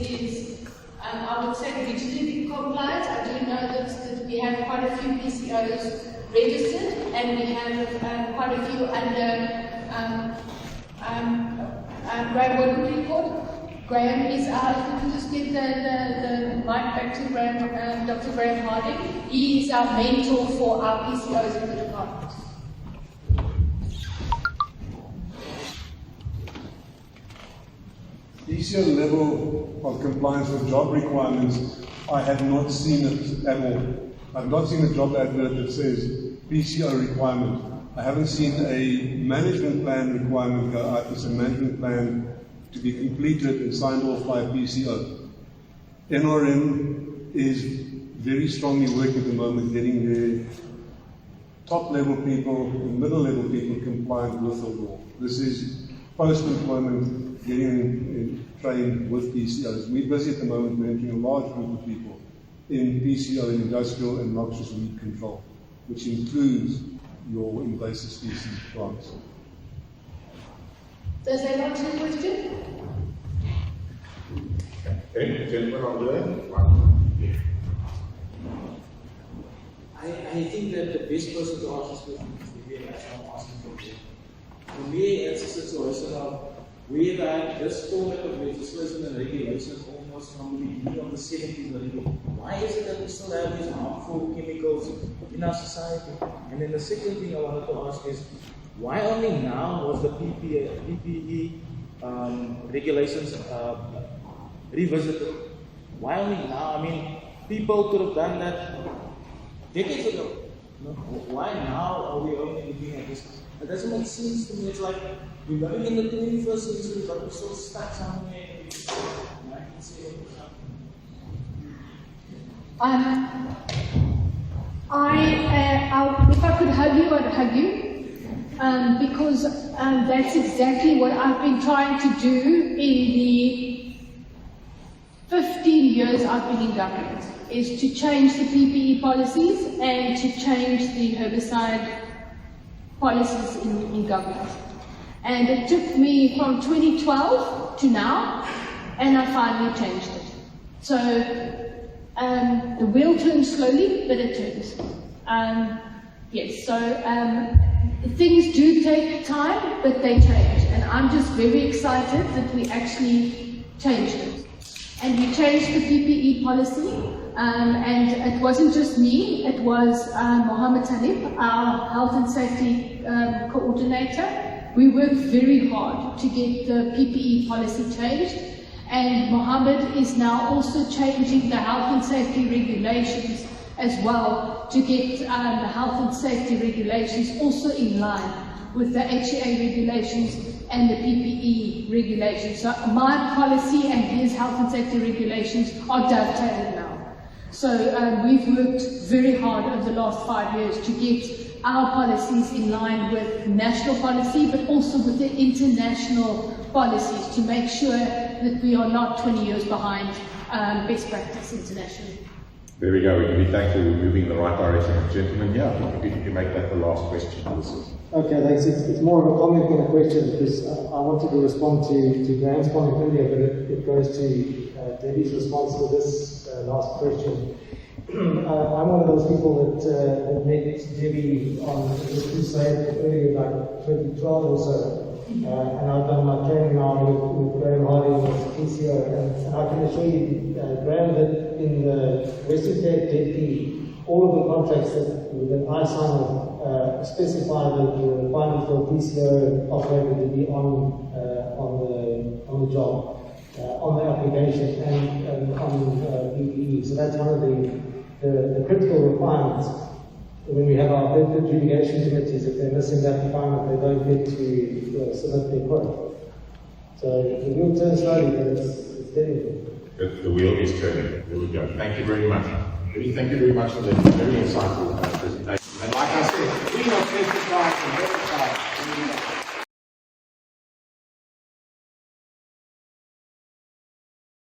S2: I would say regionally compliant. I do know that we have quite a few PCOs registered, and we have quite a few under. Graham, what would you call it? Graham is our, if we can just get the mic back to Graham, Dr. Graham Harding. He is our mentor for our PCOs in the department.
S7: PCO level of compliance with job requirements, I have not seen it at all. I've not seen a job advert that says PCO requirement. I haven't seen a management plan requirement go out. It's a management plan to be completed and signed off by a PCO. NRM is very strongly working at the moment getting the top level people and middle level people compliant with the law. This is post-employment getting trained with PCOs. We're busy at the moment mentoring a large group of people in PCO and industrial and noxious weed control, which includes your invasive species plants.
S2: Does that answer your question?
S6: Okay, gentlemen on the
S1: I think that the best person to ask this question is the way I'm asking for you. For me, it's a situation of whereby this format of legislation and regulations almost from the beginning of the 70s already. Why is it that we still have these harmful chemicals in our society? And then the second thing I wanted to ask is, why only now was the PPE regulations revisited? Why only now? I mean, people could have done that decades ago. No? Why now are we only looking at this? It doesn't make sense to me. It's like we're living in the 21st century, but we're still stuck somewhere in 1970 or something.
S2: If I could hug you, I'd hug you, because that's exactly what I've been trying to do in the 15 years I've been in government, is to change the PPE policies and to change the herbicide policies in government. And it took me from 2012 to now, and I finally changed it. So the wheel turns slowly, but it turns. Yes, so things do take time, but they change. And I'm just very excited that we actually changed it. And we changed the PPE policy, and it wasn't just me, it was Mohammed Talib, our health and safety coordinator. We worked very hard to get the PPE policy changed, and Mohammed is now also changing the health and safety regulations as well to get the health and safety regulations also in line with the HEA regulations and the PPE regulations. So my policy and his health and safety regulations are dovetailed now. So we've worked very hard over the last 5 years to get our policies in line with national policy, but also with the international policies to make sure that we are not 20 years behind best practice internationally.
S6: There we go. We can be thankful we're moving in the right direction. Gentlemen, yeah, I think if you can make that the last question.
S10: Okay, thanks. It's more of a comment than a question, because I wanted to respond to Graham's point earlier, but it goes to Debbie's response to this last question. I'm one of those people that met Debbie on this crusade earlier, like 2012 or so. And I've done my training now with Graham Harding with PCO, and I can assure you, Graham, that in the Western Cape DP, all of the contracts that I sign off specify that the requirement for a PCO operator to be on the job, on the application, and on PPE. So that's one of the critical requirements. When we have our bid adjudication committees, if they're missing that requirement, they don't get to submit their quote. So the wheel turns slowly, but it's getting there.
S6: The wheel is turning. There we go. Thank you very much. Thank you very much for the very insightful presentation.